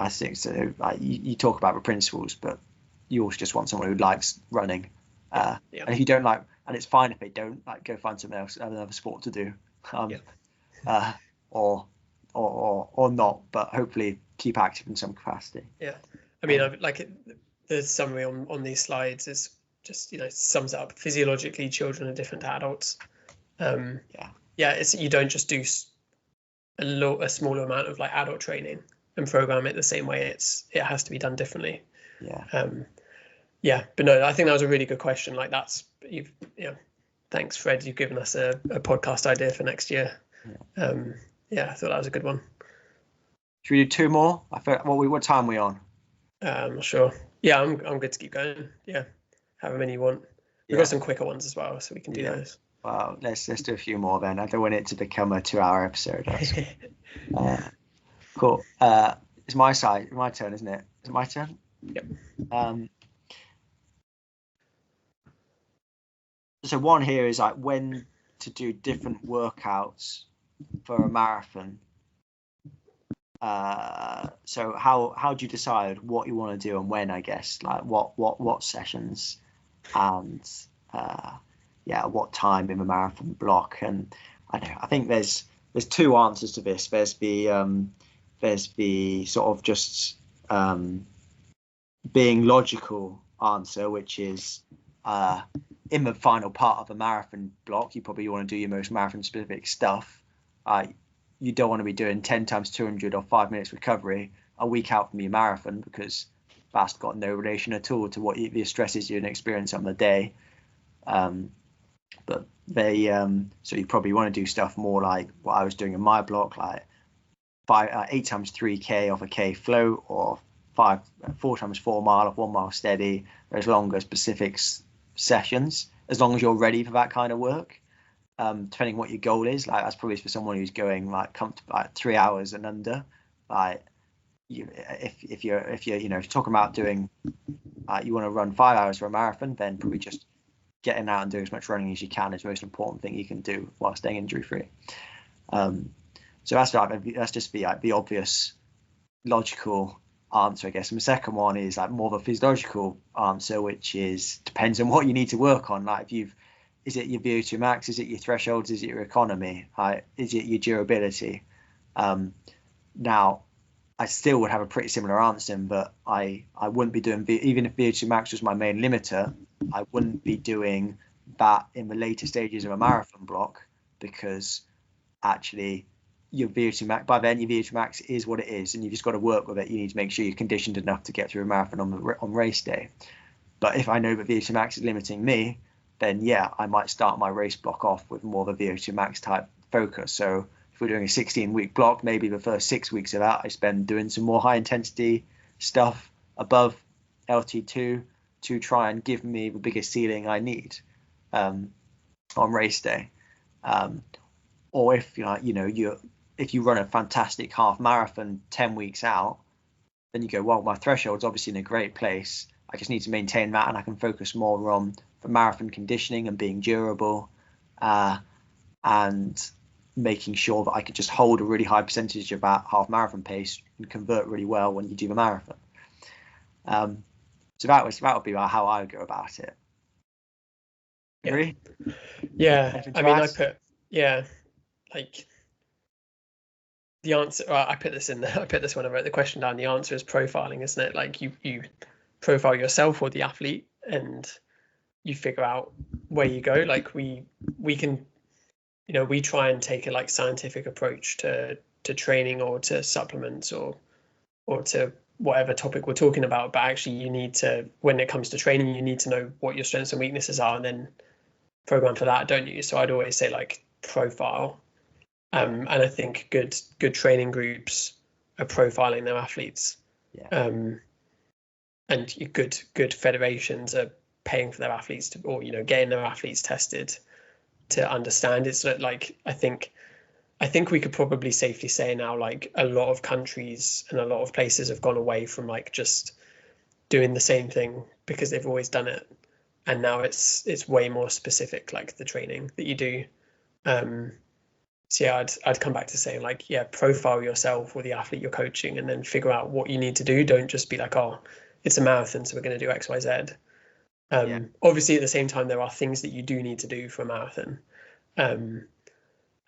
think so. You talk about the principles, but you also just want someone who likes running. And if you don't like, and it's fine if they don't, like, go find something else, another sport to do, or not, but hopefully keep active in some capacity. Yeah, I mean, the summary on these slides is just, sums it up. Physiologically, children are different to adults. You don't just do a smaller amount of like adult training and program it the same way. It has to be done differently. But no, I think that was a really good question. Like, thanks, Fred. You've given us a podcast idea for next year. I thought that was a good one. Should we do 2 more? I feel, what time are we on? I'm not sure. Yeah, I'm good to keep going. Yeah, however many you want. We've got some quicker ones as well, so we can do those. Well, let's do a few more then. I don't want it to become a 2-hour episode. Cool. It's my turn, isn't it? Is it my turn? Yep. So one here is like when to do different workouts for a marathon. So how do you decide what you want to do and when? I guess like what sessions and what time in the marathon block. And I think there's two answers to this. There's the sort of just being logical answer, which is in the final part of a marathon block, you probably want to do your most marathon specific stuff. You don't want to be doing 10 times 200 or 5 minutes recovery a week out from your marathon, because that's got no relation at all to what the stresses you're going to experience on the day. But so you probably want to do stuff more like what I was doing in my block, like 8 times 3K off a K float, or 4 times 4 mile off 1 mile steady, or as longer specific sessions, as long as you're ready for that kind of work. Depending what your goal is, like that's probably for someone who's going like comfortable, like 3 hours and under. Like if you're talking about doing you want to run 5 hours for a marathon, then probably just getting out and doing as much running as you can is the most important thing you can do while staying injury free. So that's just the obvious logical answer, I guess. And the second one is like more of a physiological answer, which is depends on what you need to work on. Like is it your VO2 max? Is it your thresholds? Is it your economy? Is it your durability? Now, I still would have a pretty similar answer, but I wouldn't be doing, even if VO2 max was my main limiter, I wouldn't be doing that in the later stages of a marathon block, because actually your VO2 max, by then your VO2 max is what it is, and you've just got to work with it. You need to make sure you're conditioned enough to get through a marathon on race day. But if I know that VO2 max is limiting me, then yeah, I might start my race block off with more of a VO2 max type focus. So if we're doing a 16-week block, maybe the first 6 weeks of that I spend doing some more high intensity stuff above LT2 to try and give me the biggest ceiling I need on race day. Or if if you run a fantastic half marathon 10 weeks out, then you go, well, my threshold's obviously in a great place. I just need to maintain that, and I can focus more on the marathon conditioning and being durable, and making sure that I could just hold a really high percentage of that half marathon pace and convert really well when you do the marathon. So that would be how I would go about it. Agree? Yeah. I mean, like the answer. Well, I put this when I wrote the question down. The answer is profiling, isn't it? Like you profile yourself or the athlete, and you figure out where you go. Like we can, we try and take a like scientific approach to training or to supplements or to whatever topic we're talking about. But actually you need to, when it comes to training, you need to know what your strengths and weaknesses are and then program for that, don't you? So I'd always say like profile. And I think good training groups are profiling their athletes. Yeah. And good federations are paying for their athletes getting their athletes tested to understand. It's like I think we could probably safely say now, like a lot of countries and a lot of places have gone away from like just doing the same thing because they've always done it, and now it's way more specific, like the training that you do. So yeah, I'd come back to saying like, yeah, profile yourself or the athlete you're coaching, and then figure out what you need to do. Don't just be like, oh, it's a marathon, so we're going to do X, Y, Z. Obviously, at the same time, there are things that you do need to do for a marathon. And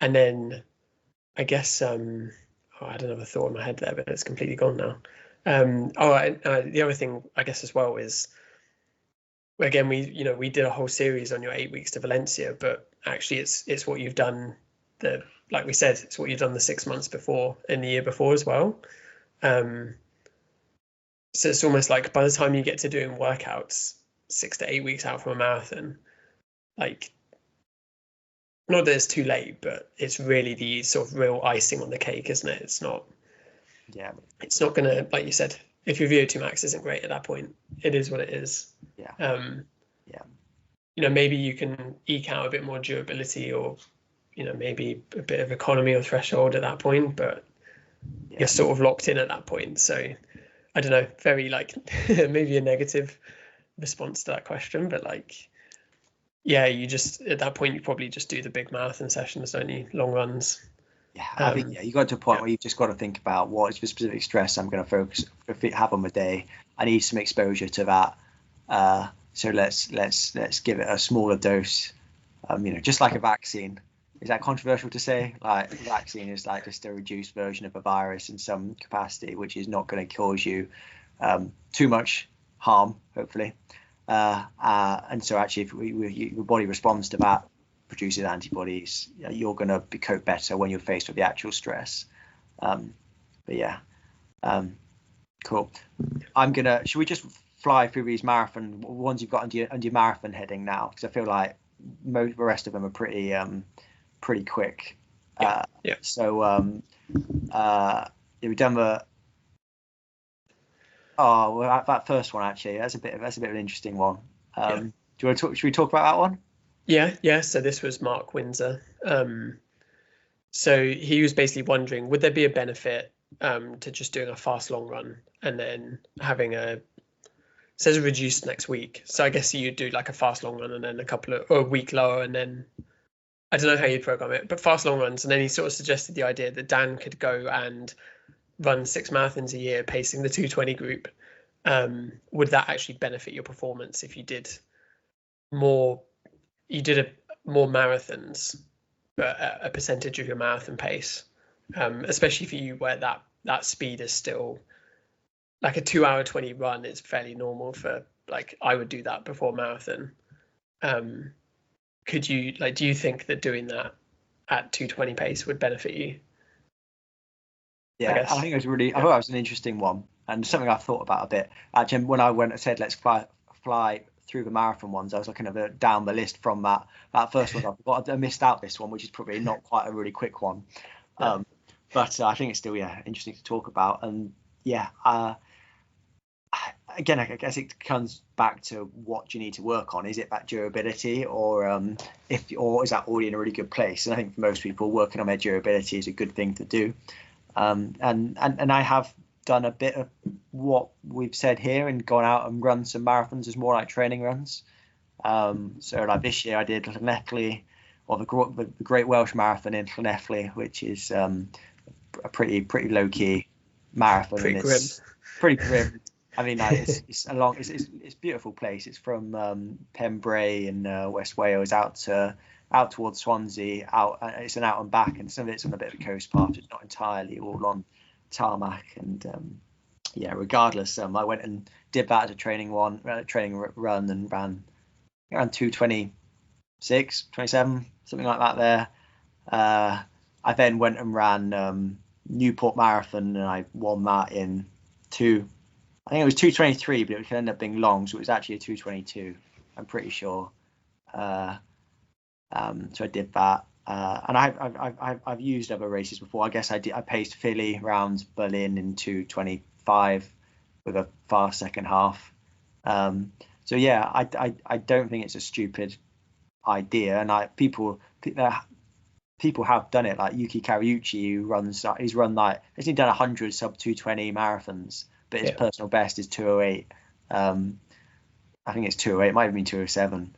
then I guess, I had another thought in my head there, but it's completely gone now. The other thing, I guess, as well is, again, we did a whole series on your 8 weeks to Valencia, but actually it's what you've done, like we said, it's what you've done the 6 months before and the year before as well. So it's almost like by the time you get to doing workouts 6 to 8 weeks out from a marathon, like, not that it's too late, but it's really the sort of real icing on the cake, isn't it? It's not gonna, like you said, if your VO2 max isn't great at that point, it is what it is. Maybe you can eke out a bit more durability, or maybe a bit of economy or threshold at that point, but you're sort of locked in at that point. So I don't know, very like maybe a negative response to that question, but like Yeah, you just at that point you probably just do the big marathon sessions, don't you? Long runs. Yeah, I think you got to a point where you've just got to think about what is the specific stress I'm going to have on the day. I need some exposure to that. So let's give it a smaller dose. Just like a vaccine. Is that controversial to say? Like, a vaccine is like just a reduced version of a virus in some capacity, which is not going to cause you too much harm, hopefully. And so actually, if your body responds to that, produces antibodies, you're going to cope better when you're faced with the actual stress. But yeah, cool. Should we just fly through these marathon ones you've got under your marathon heading now? Because I feel like the rest of them are pretty quick. So we've done that first one actually. That's a bit of an interesting one. Do you want to talk? Should we talk about that one? Yeah. So this was Mark Windsor. So he was basically wondering, would there be a benefit to just doing a fast long run and then having says reduced next week. So I guess you'd do like a fast long run and then a week lower, and then I don't know how you'd program it, but fast long runs. And then he sort of suggested the idea that Dan could go and run 6 marathons a year, pacing the 220 group. Would that actually benefit your performance if you did more marathons, but a percentage of your marathon pace, especially for you where that speed is still like a 2 hour 20 run is fairly normal for, like, I would do that before marathon. Do you think that doing that at 220 pace would benefit you? Yeah, I think it was I thought that was an interesting one and something I've thought about a bit. Actually, when I said let's fly through the marathon ones, I was looking at down the list from that first one. I missed out this one, which is probably not quite a really quick one. Yeah. But I think it's still interesting to talk about. And again, I guess it comes back to what you need to work on. Is it that durability, or is that already in a really good place? And I think for most people, working on their durability is a good thing to do. And I have done a bit of what we've said here and gone out and run some marathons as more like training runs. So like this year I did Llanelli, or the Great Welsh Marathon in Llanelli, which is a pretty low key marathon. Pretty grim. Pretty grim. I mean, it's a beautiful place. It's from Pembrey in West Wales out towards Swansea. It's an out and back, and some of it's on a bit of a coast path. It's not entirely all on tarmac. And regardless, I went and did that as a training run and ran around 2:26, 27, something like that there. I then went and ran Newport Marathon, and I won that in I think it was 2:23, but it could end up being long, so it was actually a 2:22. I'm pretty sure. So I did that, and I've used other races before. I guess I paced Philly around Berlin in 2:25 with a fast second half. So yeah, I don't think it's a stupid idea, and people have done it. Like Yuki Kariuchi, he's run he's done 100 sub 2:20 marathons, but his personal best is 2:08. I think it's 2:08. It might have been 2:07.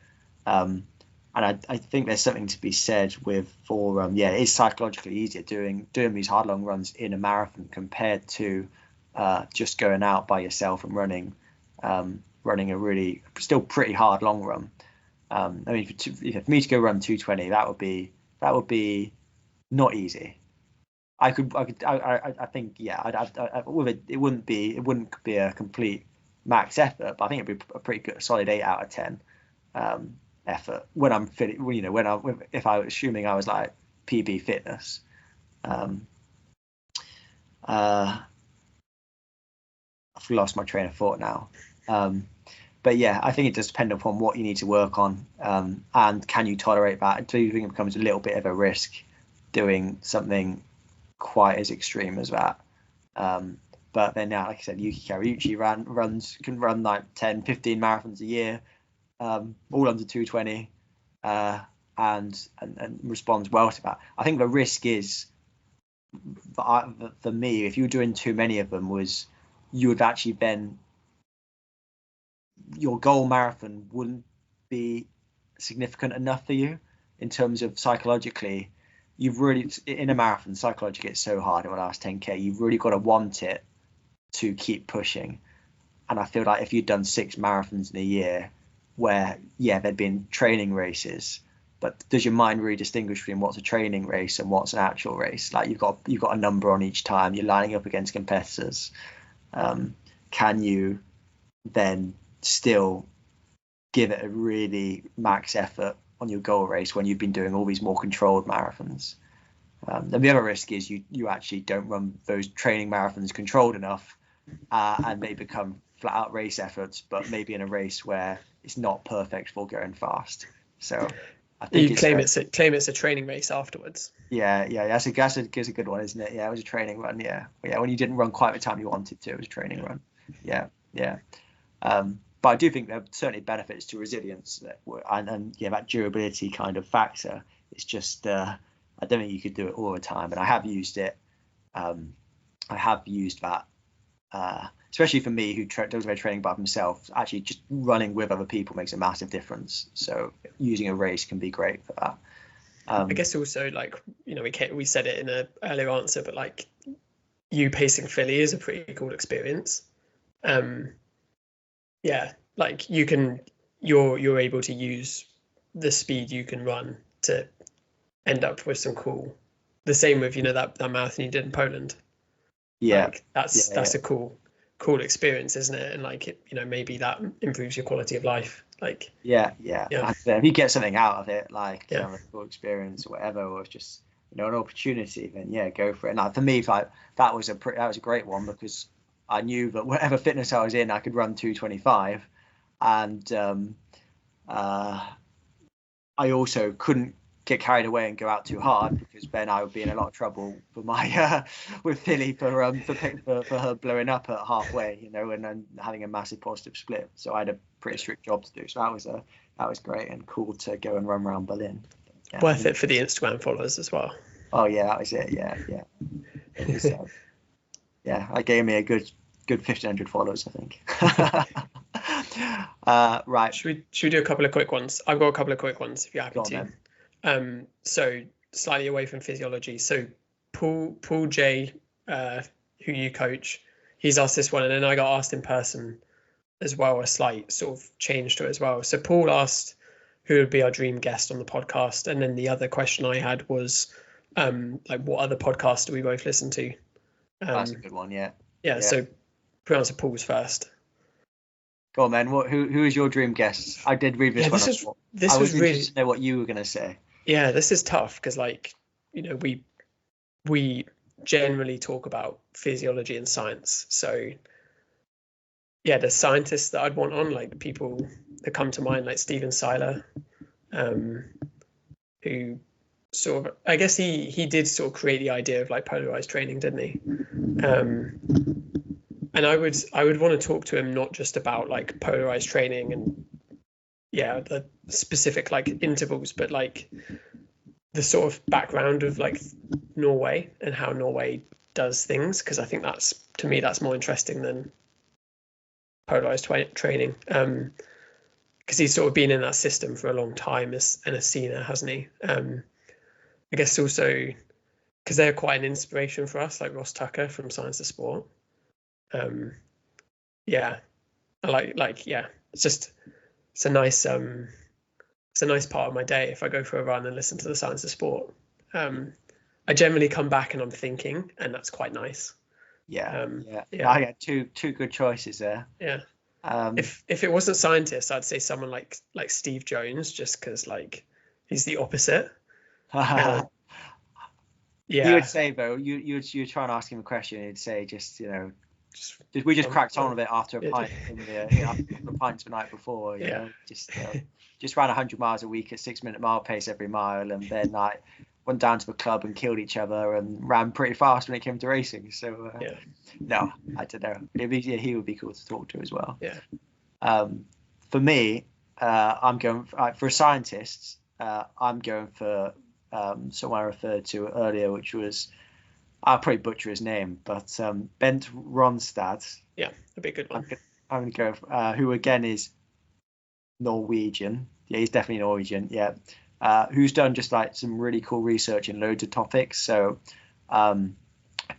And I think there's something to be said it's psychologically easier doing these hard long runs in a marathon compared to just going out by yourself and running a really still pretty hard long run. I mean, for me to go run 2:20, that would be not easy. I think it wouldn't be a complete max effort, but I think it'd be a pretty good solid 8 out of 10 effort when I'm fit. If I was assuming I was like PB fitness. I've lost my train of thought now. But yeah, I think it does depend upon what you need to work on, and can you tolerate that? Do you think it becomes a little bit of a risk doing something quite as extreme as that? But then now, like I said, Yuki Kariuchi can run like 10, 15 marathons a year, all under 2:20, and responds well to that. I think the risk is, for me, if you were doing too many of them, was you would actually then, your goal marathon wouldn't be significant enough for you in terms of psychologically? You've really, in a marathon, psychologically, it's so hard in the last 10K. You've really got to want it to keep pushing. And I feel like if you'd done 6 marathons in a year where, yeah, there'd been training races, but does your mind really distinguish between what's a training race and what's an actual race? Like you've got a number on each time, you're lining up against competitors. Can you then still give it a really max effort on your goal race when you've been doing all these more controlled marathons? And the other risk is you actually don't run those training marathons controlled enough, and they become flat out race efforts, but maybe in a race where it's not perfect for going fast. So I think you claim it's a training race afterwards. Yeah, that's a good one, isn't it? Yeah, it was a training run. Yeah, when you didn't run quite the time you wanted to, it was a training run. Yeah. But I do think there are certainly benefits to resilience and that durability kind of factor. It's just I don't think you could do it all the time, and I have used it. I have used that, especially for me who does my training by himself. Actually, just running with other people makes a massive difference. So using a race can be great for that. I guess also, like, we said it in an earlier answer, but like you pacing Philly is a pretty cool experience. Like you're able to use the speed you can run to end up with some cool. The same with that marathon you did in Poland. Yeah, like that's a cool experience, isn't it? And like maybe that improves your quality of life. Like yeah. If you get something out of it, like a cool experience or whatever, or it's just an opportunity, then go for it. And for me, like that was a great one, because I knew that whatever fitness I was in, I could run 2:25, and I also couldn't get carried away and go out too hard, because then I would be in a lot of trouble for my with Philly for her blowing up at halfway, and then having a massive positive split. So I had a pretty strict job to do. So that was great and cool to go and run around Berlin. Yeah. Worth it for the Instagram followers as well. Oh yeah, that was it. Yeah. It was, that gave me a good 1,500 followers, I think. Right. Should we do a couple of quick ones? I've got a couple of quick ones if you're happy to. So slightly away from physiology. So Paul J, who you coach, he's asked this one, and then I got asked in person as well, a slight sort of change to it as well. So Paul asked who would be our dream guest on the podcast, and then the other question I had was like what other podcasts do we both listen to? That's a good one. Yeah. So we'll answer Paul's first. Go on, man. Who is your dream guest? I did read this one. This was really interested to know what you were going to say. Yeah, this is tough because, like, we generally talk about physiology and science. So, yeah, the scientists that I'd want on, like, people that come to mind, like Stephen Seiler, who sort of, I guess he did sort of create the idea of like polarized training, didn't he? And I would want to talk to him not just about like polarized training and the specific like intervals, but like the sort of background of like Norway and how Norway does things, because I think that's more interesting than polarized training, because he's sort of been in that system for a long time and has seen it, hasn't he? I guess also because they're quite an inspiration for us, like Ross Tucker from Science of Sport. I like it's a nice part of my day if I go for a run and listen to the Science of Sport. I generally come back and I'm thinking, and that's quite nice. I got two good choices there. If it wasn't scientists, I'd say someone like Steve Jones, just because like he's the opposite. He would say though, you try and ask him a question, he'd say we just cracked on with it after a pint after a pint the night before, just ran 100 miles a week at 6-minute mile pace every mile, and then like went down to the club and killed each other and ran pretty fast when it came to racing. So no, I don't know. He would be cool to talk to as well. For me, I'm going for scientists. I'm going for someone I referred to earlier, which was, I'll probably butcher his name, but Bent Ronstad. Yeah, that'd be a good one. I'm going to go, who again is Norwegian. he's definitely Norwegian. Yeah, who's done just like some really cool research in loads of topics. So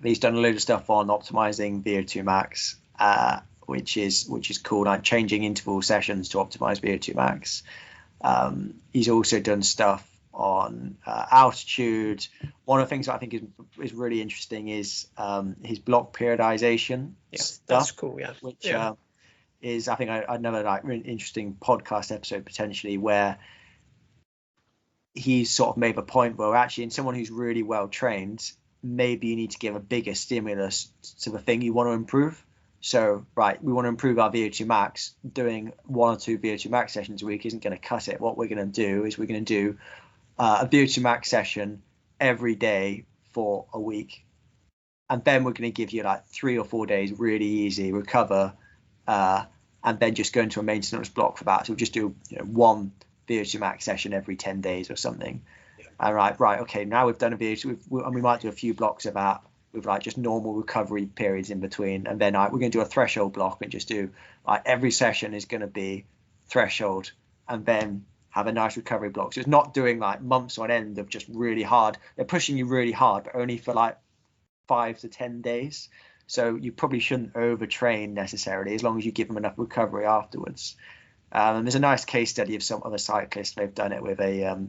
he's done a load of stuff on optimizing VO2 max, which is cool, like changing interval sessions to optimize VO2 max. He's also done stuff on altitude. One of the things that I think is really interesting is his block periodization. Yeah, stuff, that's cool. Yeah, which is, I think, another like really interesting podcast episode potentially, where he's sort of made a point where actually in someone who's really well trained, maybe you need to give a bigger stimulus to the thing you want to improve. So, right, we want to improve our VO2 max. Doing 1 or 2 VO2 max sessions a week isn't going to cut it. What we're going to do is we're going to do a VO2 max session every day for a week. And then we're going to give you like 3 or 4 days really easy, recover, and then just go into a maintenance block for that. So we'll just do 1 VO2 max session every 10 days or something. Yeah. And right, okay, now we've done a VO2, and we might do a few blocks of that with like just normal recovery periods in between. And then we're going to do a threshold block and just do like every session is going to be threshold, and then have a nice recovery block. So it's not doing like months on end of just really hard. They're pushing you really hard, but only for like 5 to 10 days. So you probably shouldn't overtrain necessarily, as long as you give them enough recovery afterwards. And there's a nice case study of some other cyclists. They've done it with a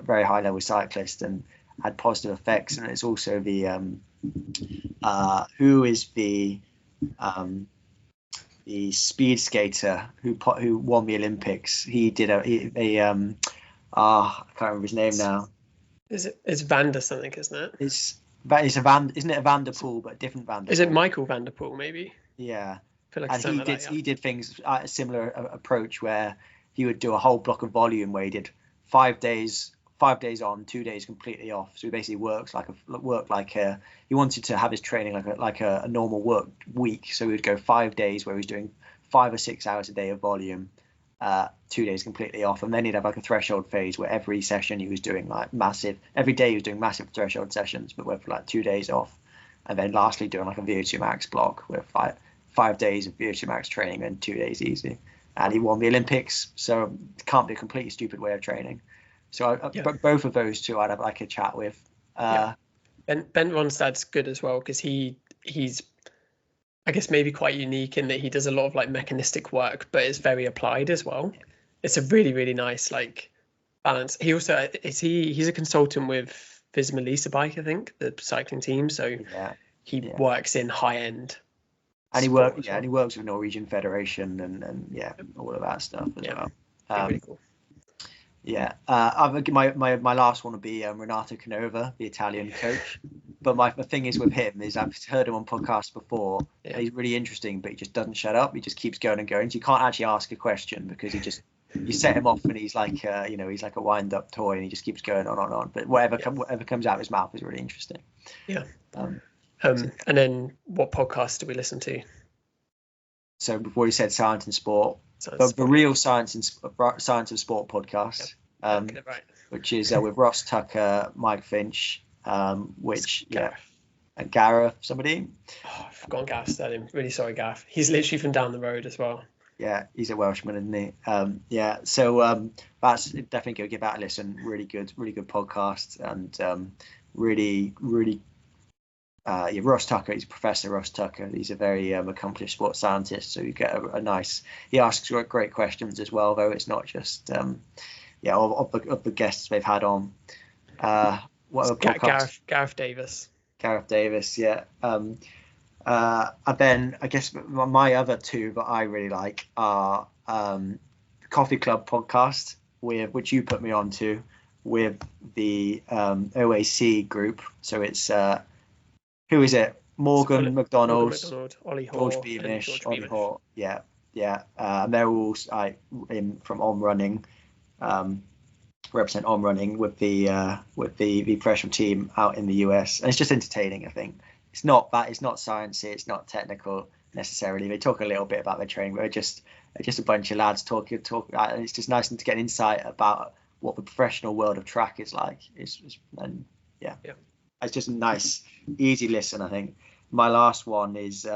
very high level cyclist and had positive effects. And it's also the who is the speed skater who won the Olympics. He did I can't remember his name now. It's Vander something, isn't it? Isn't it a Vanderpool, but a different Vanderpool? Is it Michael Vanderpool maybe? Yeah. I feel like and he did things a similar approach where he would do a whole block of volume where he did 5 days on, 2 days completely off. So he basically worked like he wanted to have his training like a normal work week. So he would go 5 days where he was doing 5 or 6 hours a day of volume, 2 days completely off, and then he'd have like a threshold phase where every session he was doing like every day he was doing massive threshold sessions, but with like 2 days off, and then lastly doing like a VO2 max block with like 5 days of VO2 max training and 2 days easy. And he won the Olympics, so it can't be a completely stupid way of training. So but both of those two I'd have like a chat with. Ben Ronstad's good as well, because he's I guess maybe quite unique in that he does a lot of like mechanistic work, but it's very applied as well. It's a really, really nice like balance. He also he's a consultant with Visma Lisa Bike, I think, the cycling team. So he works in high end. And he works with Norwegian Federation and all of that stuff as well. Really cool. Yeah, my last one would be Renato Canova, the Italian coach. But the thing is with him is I've heard him on podcasts before. And he's really interesting, but he just doesn't shut up. He just keeps going and going. So you can't actually ask a question because you set him off and he's like he's like a wind up toy and he just keeps going on and on. But whatever comes out of his mouth is really interesting. Yeah. And then what podcast do we listen to? So before you said Science and Sport, the real Science of Sport podcast, which is with Ross Tucker, Mike Finch, Gareth, somebody. Oh, I've forgotten Gareth's name. Really sorry, Gareth. He's literally from down the road as well. Yeah, he's a Welshman, isn't he? So that's definitely go give that a listen. Really good podcast, and really Ross Tucker. He's Professor Ross Tucker. He's a very accomplished sports scientist. So you get a nice. He asks great questions as well, though it's not just of the guests they've had on. What other podcast? Gareth Davis. Gareth Davis, yeah. And then I guess my other two that I really like are Coffee Club podcast, which you put me on to, with the OAC group. So it's who is it? Morgan McDonald, Ollie Hoare, George Beamish, Ollie Hoare. Yeah. And they're all from On Running, represent On Running with the professional team out in the US, and it's just entertaining. I think it's not sciencey, it's not technical necessarily. They talk a little bit about their training, but they're just a bunch of lads talking. And it's just nice to get insight about what the professional world of track is like. It's just a nice, easy listen. I think my last one is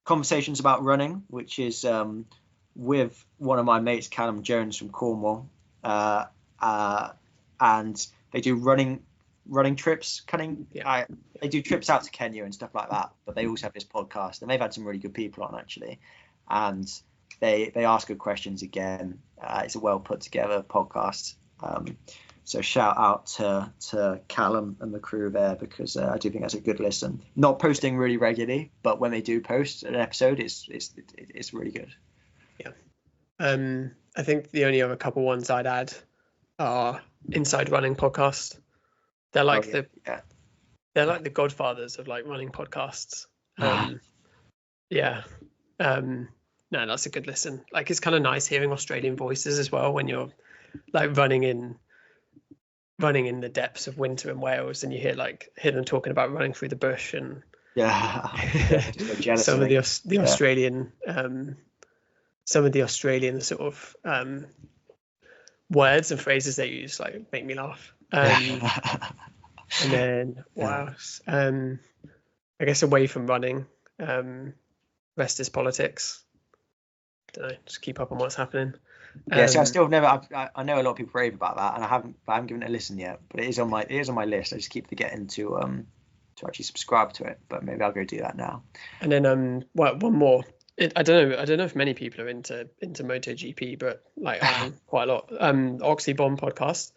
Conversations About Running, which is with one of my mates, Callum Jones from Cornwall. and they do running trips. They do trips out to Kenya and stuff like that. But they also have this podcast, and they've had some really good people on actually, and they ask good questions again. It's a well put together podcast. So shout out to Callum and the crew there, because I do think that's a good listen. Not posting really regularly, but when they do post an episode, it's really good. Yeah. I think the only other couple ones I'd add are Inside Running podcast. They're like they're like the godfathers of like running podcasts. No, that's a good listen. Like, it's kind of nice hearing Australian voices as well when you're like running in the depths of winter in Wales, and you hear them talking about running through the bush, and some of the Australian some of the Australian sort of words and phrases they use like make me laugh. And then what else? I guess away from running, rest is politics. Don't know, just keep up on what's happening. So I still have never. I know a lot of people rave about that, and I haven't given it a listen yet. But it is on my list. I just keep forgetting to actually subscribe to it. But maybe I'll go do that now. And then one more. I don't know if many people are into MotoGP, but like I'm quite a lot. Oxy Bomb podcast.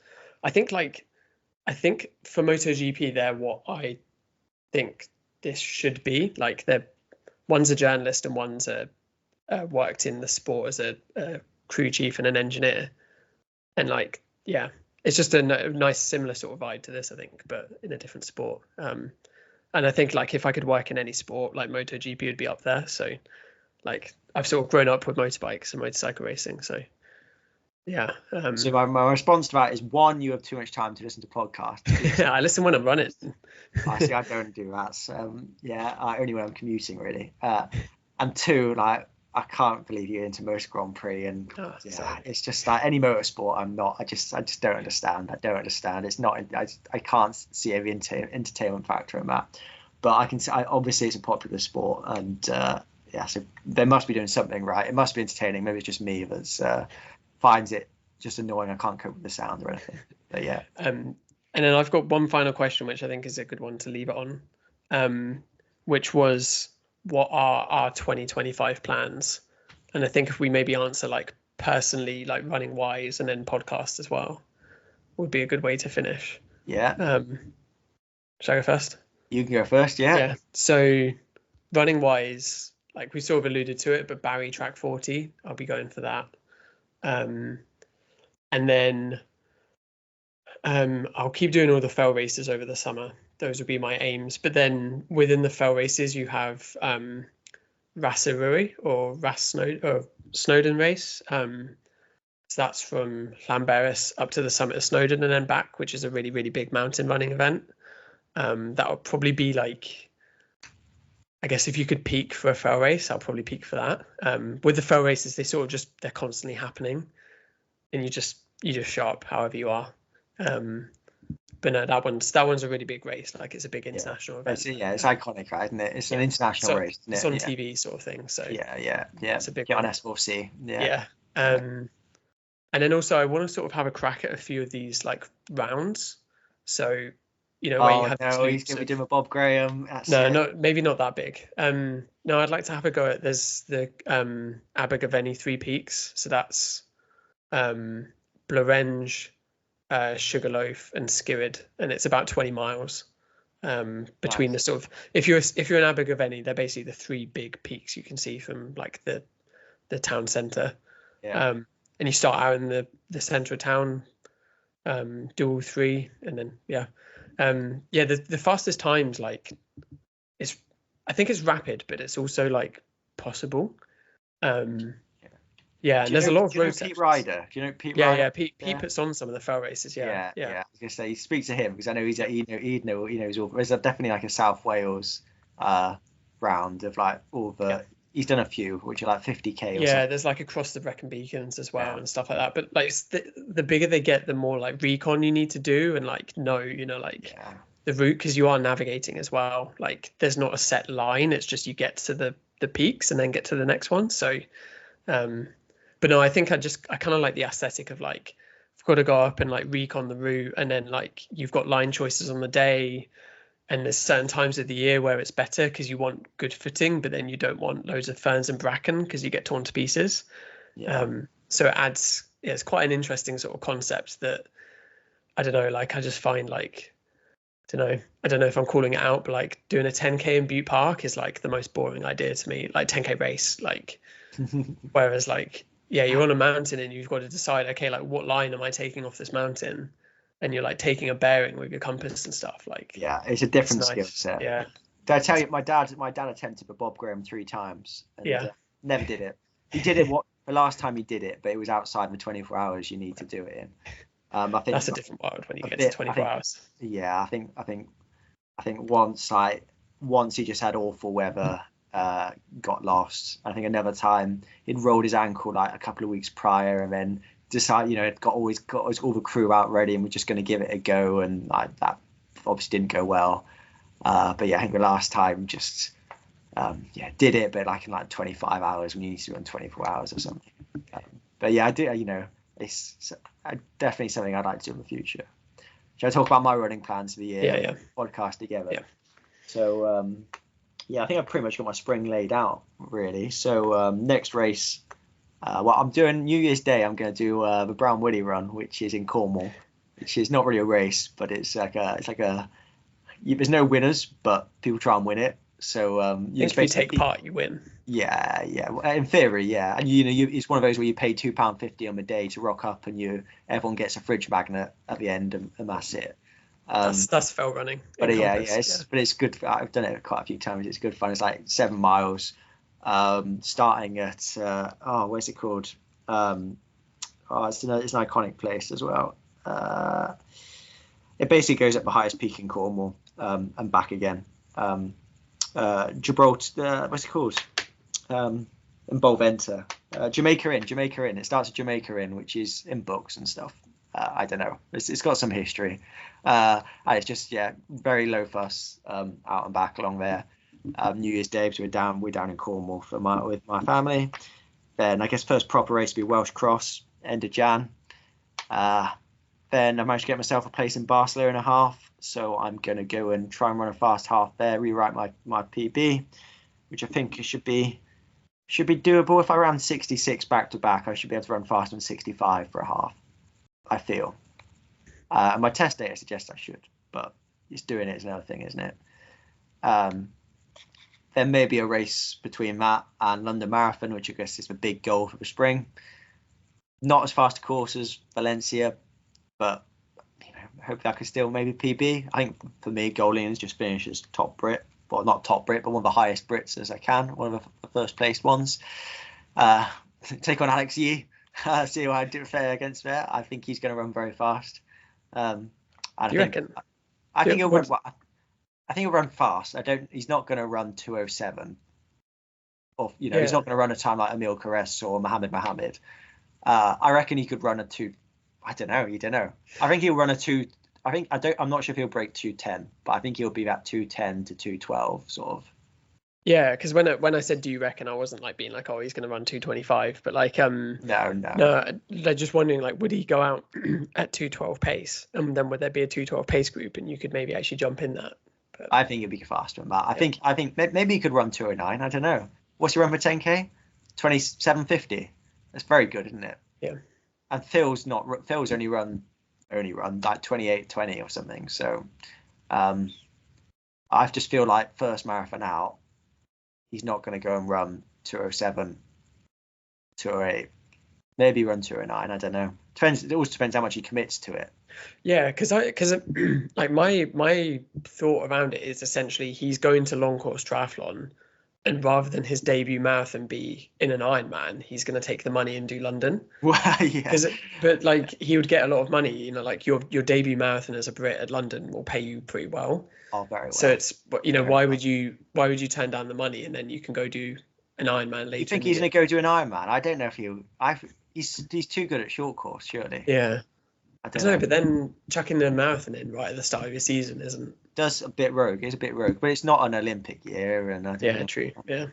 I think for MotoGP, they're what I think this should be. Like, one's a journalist and one's worked in the sport as a crew chief and an engineer, and it's just a nice similar sort of vibe to this, I think, but in a different sport. And I think like if I could work in any sport, like MotoGP would be up there. So like I've sort of grown up with motorbikes and motorcycle racing, so yeah. So my response to that is, one, you have too much time to listen to podcasts. I listen when I'm running. I don't do that. So, only when I'm commuting, really. And two, like, I can't believe you're into Motor Grand Prix, and it's just like any motorsport. I'm not. I just don't understand. I don't understand. It's not. I can't see every entertainment factor in that. But I can. Obviously, it's a popular sport, and so they must be doing something right. It must be entertaining. Maybe it's just me that finds it just annoying. I can't cope with the sound or anything. But yeah. And then I've got one final question, which I think is a good one to leave it on, which was, what are our 2025 plans? And I think if we maybe answer like personally, like running wise, and then podcast as well, would be a good way to finish. Yeah. Shall I go first? You can go first. Yeah. So running wise, like we sort of alluded to it, but Barry track 40, I'll be going for that. And then I'll keep doing all the fell races over the summer. Those would be my aims. But then within the fell races, you have Rassarui or Snowdon race. So that's from Llanberis up to the summit of Snowdon and then back, which is a really, really big mountain running event. That would probably be like, I guess if you could peak for a fell race, I'll probably peak for that. With the fell races, they're constantly happening, and you just show up however you are. But no, that one's a really big race. Like, it's a big international event. It's iconic, right? Isn't it? It's an international race. Isn't it? It's on TV sort of thing. So it's a big one. On S4C. And then also I want to sort of have a crack at a few of these like rounds. So where you have he's gonna be doing a Bob Graham. Maybe not that big. No, I'd like to have a go at, there's the Abergavenny Three Peaks. So that's Blorenge, Sugarloaf and Skirrid, and it's about 20 miles between the sort of, if you're in Abergavenny, they're basically the three big peaks you can see from like the town centre. And you start out in the centre of town, do all three, and then the fastest times, like, I think it's rapid, but it's also like possible. And there's a lot of road. Pete Ryder. Do you know Pete Ryder? Yeah. Pete puts on some of the fell races. Yeah. I was gonna say, speak to him, because I know he knows all. There's definitely like a South Wales round of like all the. Yeah. He's done a few, which are like 50k. There's like across the Brecon Beacons as well and stuff like that. But like the bigger they get, the more like recon you need to do, and like the route, because you are navigating as well. Like, there's not a set line. It's just you get to the peaks and then get to the next one. So. But no, I think I kind of like the aesthetic of like you've got to go up and like recon the route, and then like you've got line choices on the day, and there's certain times of the year where it's better because you want good footing, but then you don't want loads of ferns and bracken because you get torn to pieces. So it adds, it's quite an interesting sort of concept that I don't know, like I just find like, I don't know if I'm calling it out, but like doing a 10k in Butte Park is like the most boring idea to me, like 10k race, like whereas like, yeah, you're on a mountain and you've got to decide, okay, like what line am I taking off this mountain? And you're like taking a bearing with your compass and stuff. Like, yeah, it's a different nice skill set. Yeah. Did I tell you, my dad attempted the Bob Graham 3 times and never did it. He did it the last time he did it, but it was outside the 24 hours you need to do it in. I think that's a different world when you get to 24 hours. Yeah, I think once he just had awful weather, got lost. I think another time he'd rolled his ankle like a couple of weeks prior, and then decided, got all the crew out ready, and we're just going to give it a go, and like that obviously didn't go well. But yeah, I think the last time just did it, but like in like 25 hours when you need to do it in 24 hours or something. But yeah, I do. It's definitely something I'd like to do in the future. Shall I talk about my running plans for the year? Yeah. Podcast together. Yeah. So I think I've pretty much got my spring laid out really. So next race, I'm doing New Year's Day. I'm going to do the Brown Woody Run, which is in Cornwall, which is not really a race, but it's like a there's no winners, but people try and win it. So if you take part, you win. Yeah. In theory, yeah. And it's one of those where you pay £2.50 on the day to rock up, and everyone gets a fridge magnet at the end, and that's it. That's fell running. But but it's good. I've done it quite a few times. It's good fun. It's like 7 miles, starting at where's it called? It's an iconic place as well. It basically goes up the highest peak in Cornwall, and back again. Gibraltar, what's it called? In Bolventa, Jamaica Inn. It starts at Jamaica Inn, which is in books and stuff. I don't know. It's got some history. And it's just very low fuss, out and back along there. New Year's Day, so we're down in Cornwall with my family. Then I guess first proper race will be Welsh Cross, end of Jan. Then I managed to get myself a place in Barcelona half, so I'm going to go and try and run a fast half there, rewrite my PB, which I think should be doable. If I ran 66 back to back, I should be able to run faster than 65 for a half, I feel. My test data suggests I should, but just doing it is another thing, isn't it? There may be a race between that and London Marathon, which I guess is the big goal for the spring. Not as fast a course as Valencia, but hopefully I can still maybe PB. I think for me, goal is just finish as top Brit. Well, not top Brit, but one of the highest Brits as I can. One of the first placed ones. Take on Alex Yee. See how I do fare against there. I think he's going to run very fast. You reckon? I think he'll run. I think he'll run fast. He's not going to run 2:07. Or he's not going to run a time like Emil Caress or Mohammed. I reckon he could run a 2. I don't know. You don't know. I think he'll run a 2. I'm not sure if he'll break 2:10, but I think he'll be that 2:10 to 2:12 sort of. Yeah, because when I said do you reckon, I wasn't like being like, oh, he's going to run 2:25, but like no, they're just wondering like, would he go out at 2:12 pace, and then would there be a 2:12 pace group, and you could maybe actually jump in that? But I think he'd be faster than that. I think maybe he could run 2:09. I don't know. What's he run for 10k? 27:50. That's very good, isn't it? Yeah. And Phil's only run like 28:20 or something. So I just feel like first marathon out, he's not going to go and run 2:07, 2:08. Maybe run 2:09. I don't know. It also depends how much he commits to it. Yeah, because like my thought around it is essentially he's going to long course triathlon, and rather than his debut marathon be in an Ironman, he's going to take the money and do London. Well, yeah. But like he would get a lot of money. Like your debut marathon as a Brit at London will pay you pretty well. Oh, very well. So it's why would you turn down the money and then you can go do an Ironman later? You think he's going to go do an Ironman? I don't know if he's too good at short course, surely. Yeah. I don't know, but then chucking the marathon in right at the start of your season isn't. Does a bit rogue. It's a bit rogue, but it's not an Olympic year, and I don't know. True. Yeah.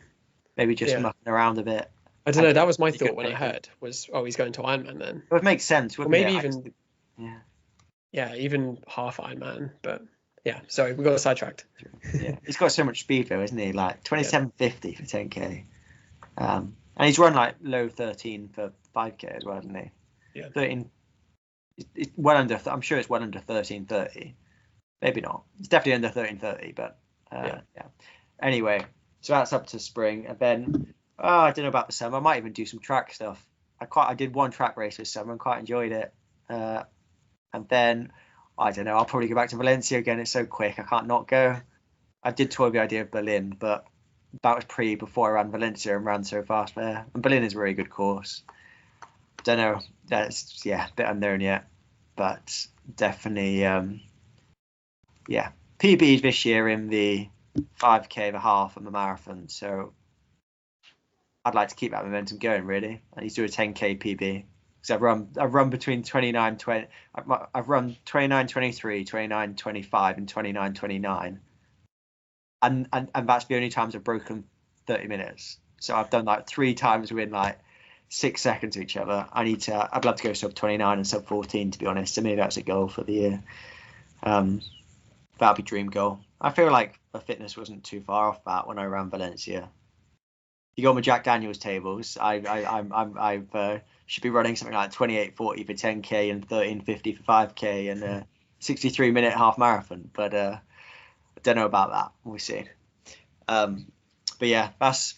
Maybe just mucking around a bit. I don't know. That was my thought when I heard was, oh, he's going to Ironman then. It would make sense, wouldn't or maybe it? even, yeah, even half Ironman. But yeah, sorry, we got sidetracked. Yeah, he's got so much speed though, isn't he? Like 27.50 for 10k, and he's run like low 13 for 5k as well, hasn't he? Yeah, 13. It's well under. I'm sure it's well under 13.30. Maybe not. It's definitely under 13.30, but yeah. Anyway, so that's up to spring, and then I don't know about the summer. I might even do some track stuff. I did one track race this summer and quite enjoyed it. And then I don't know. I'll probably go back to Valencia again. It's so quick. I can't not go. I did toy the idea of Berlin, but that was before I ran Valencia and ran so fast there. And Berlin is a really good course. Don't know. That's a bit unknown yet, but definitely PBs this year in the 5k, the half, and the marathon. So I'd like to keep that momentum going. Really, I need to do a 10k PB. So I've run between 29:20. I've run 29:23, 29:25, and 29:29, and that's the only times I've broken 30 minutes. So I've done like 3 times within like 6 seconds of each other. I'd love to go sub 29 and sub 14, to be honest. To me, that's a goal for the year. That'd be dream goal. I feel like the fitness wasn't too far off that when I ran Valencia. You go on my Jack Daniels tables. I should be running something like 28:40 for 10k and 13:50 for 5k and a 63-minute half marathon. But I don't know about that. We'll see. But yeah, that's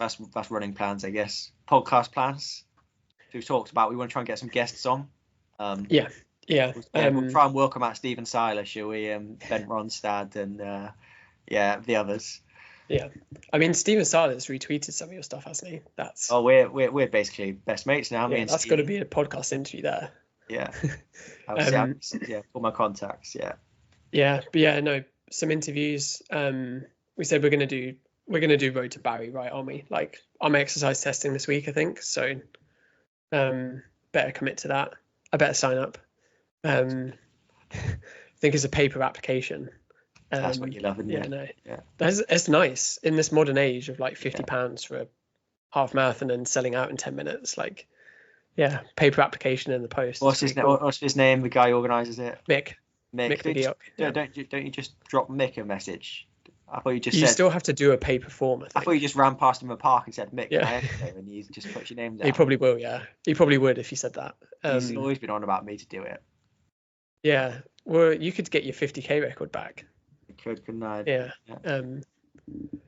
running plans, I guess. Podcast plans. We've talked about. We want to try and get some guests on. Yeah. We'll try and welcome out Stephen Seiler, shall we? Ben Ronstad and the others. Yeah, I mean, Stephen Seiler's retweeted some of your stuff, hasn't he? We're basically best mates now. Yeah, that's got to be a podcast interview there. Yeah, all my contacts. No, some interviews. We said we're gonna do Road to Barry, right? Aren't we? Like, I'm exercise testing this week, I think. So, better commit to that. I better sign up. I think it's a paper application. That's what you love, isn't it? No. Yeah. It's nice in this modern age of like £50 for a half marathon and selling out in 10 minutes. Like, paper application in the post. What's his name? The guy who organises it. Mick. Don't you just drop Mick a message? I thought you just said. You still have to do a paper form. I thought you just ran past him in the park and said, Mick, can I enter? And you just put your name down. He probably will. Yeah, he probably would if he said that. He's always been on about me to do it. Yeah. Well, you could get your 50k record back. Couldn't I?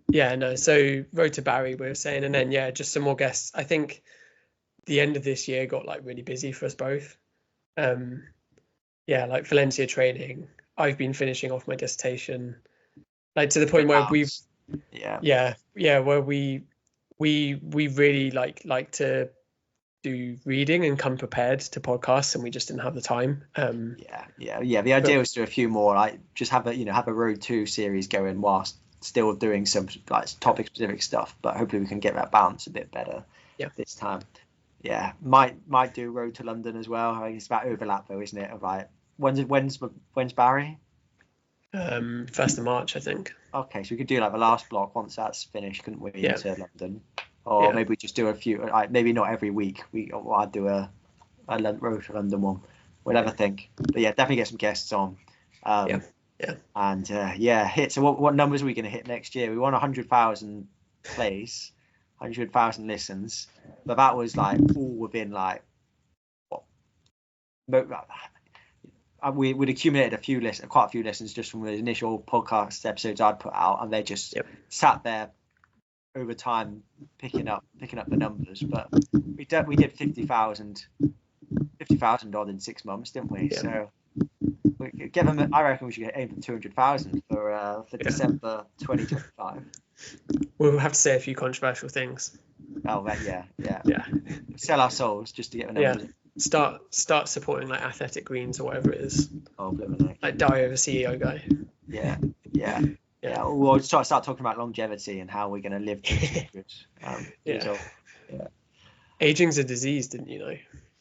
No. So Road to Barry, we were saying, and then just some more guests. I think the end of this year got like really busy for us both. Like Valencia training. I've been finishing off my dissertation, like to the point where where we really like to do reading and come prepared to podcasts, and we just didn't have the time. The idea was to do a few more, like just have a Road 2 series going whilst still doing some like topic specific stuff, but hopefully we can get that balance a bit better this time. Might do Road to London as well. I think it's about overlap though, isn't it? Of like when's Barry? 1st of March, I think. Okay, so we could do like the last block once that's finished, couldn't we? Into London. Or maybe we just do a few, maybe not every week. I'd do a Road to London one. We'll have a think. But definitely get some guests on. And hit. So what numbers are we going to hit next year? We want 100,000 plays, 100,000 listens. But that was like all within like we'd accumulated quite a few listens just from the initial podcast episodes I'd put out, and they just sat there over time picking up the numbers. But we did 50,000 odd in 6 months, didn't we? So we could give them. I reckon we should aim for 200,000 for December 2025. We'll have to say a few controversial things. Oh, yeah. Sell our souls just to get the numbers. Start supporting like Athletic Greens or whatever it is. Oh, blimey. Like die over CEO guy. Yeah. We'll start talking about longevity and how we're going to live to 200. Aging's a disease, didn't you know?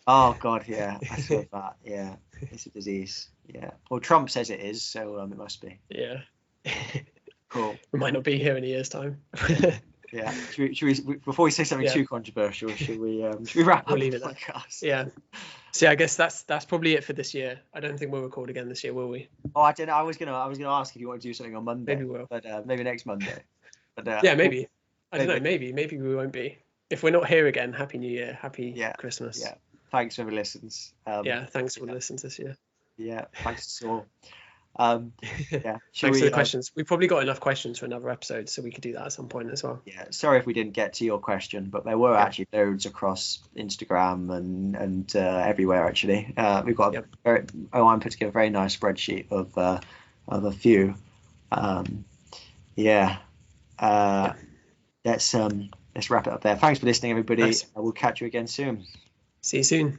Oh God, yeah, I saw that. Yeah, it's a disease. Yeah. Well, Trump says it is, so it must be. Yeah. Cool. We might not be here in a year's time. Yeah. Should we before we say something too controversial, should we wrap up the podcast? Yeah. So I guess that's probably it for this year. I don't think we'll record again this year, will we? Oh, I don't know. I was gonna ask if you want to do something on Monday. Maybe we'll. But maybe next Monday. But yeah, maybe. I don't know. Maybe we won't be. If we're not here again, Happy New Year, Happy Christmas. Yeah. Thanks for the listens. Thanks for the listens this year. Yeah. Thanks to all. Thanks for the questions. We've probably got enough questions for another episode, so we could do that at some point as well. Yeah, sorry if we didn't get to your question, but there were actually loads across Instagram and everywhere. Actually, we've got Owain put together a very nice spreadsheet of a few. Let's wrap it up there. Thanks for listening, everybody. Nice. We'll catch you again soon. See you soon.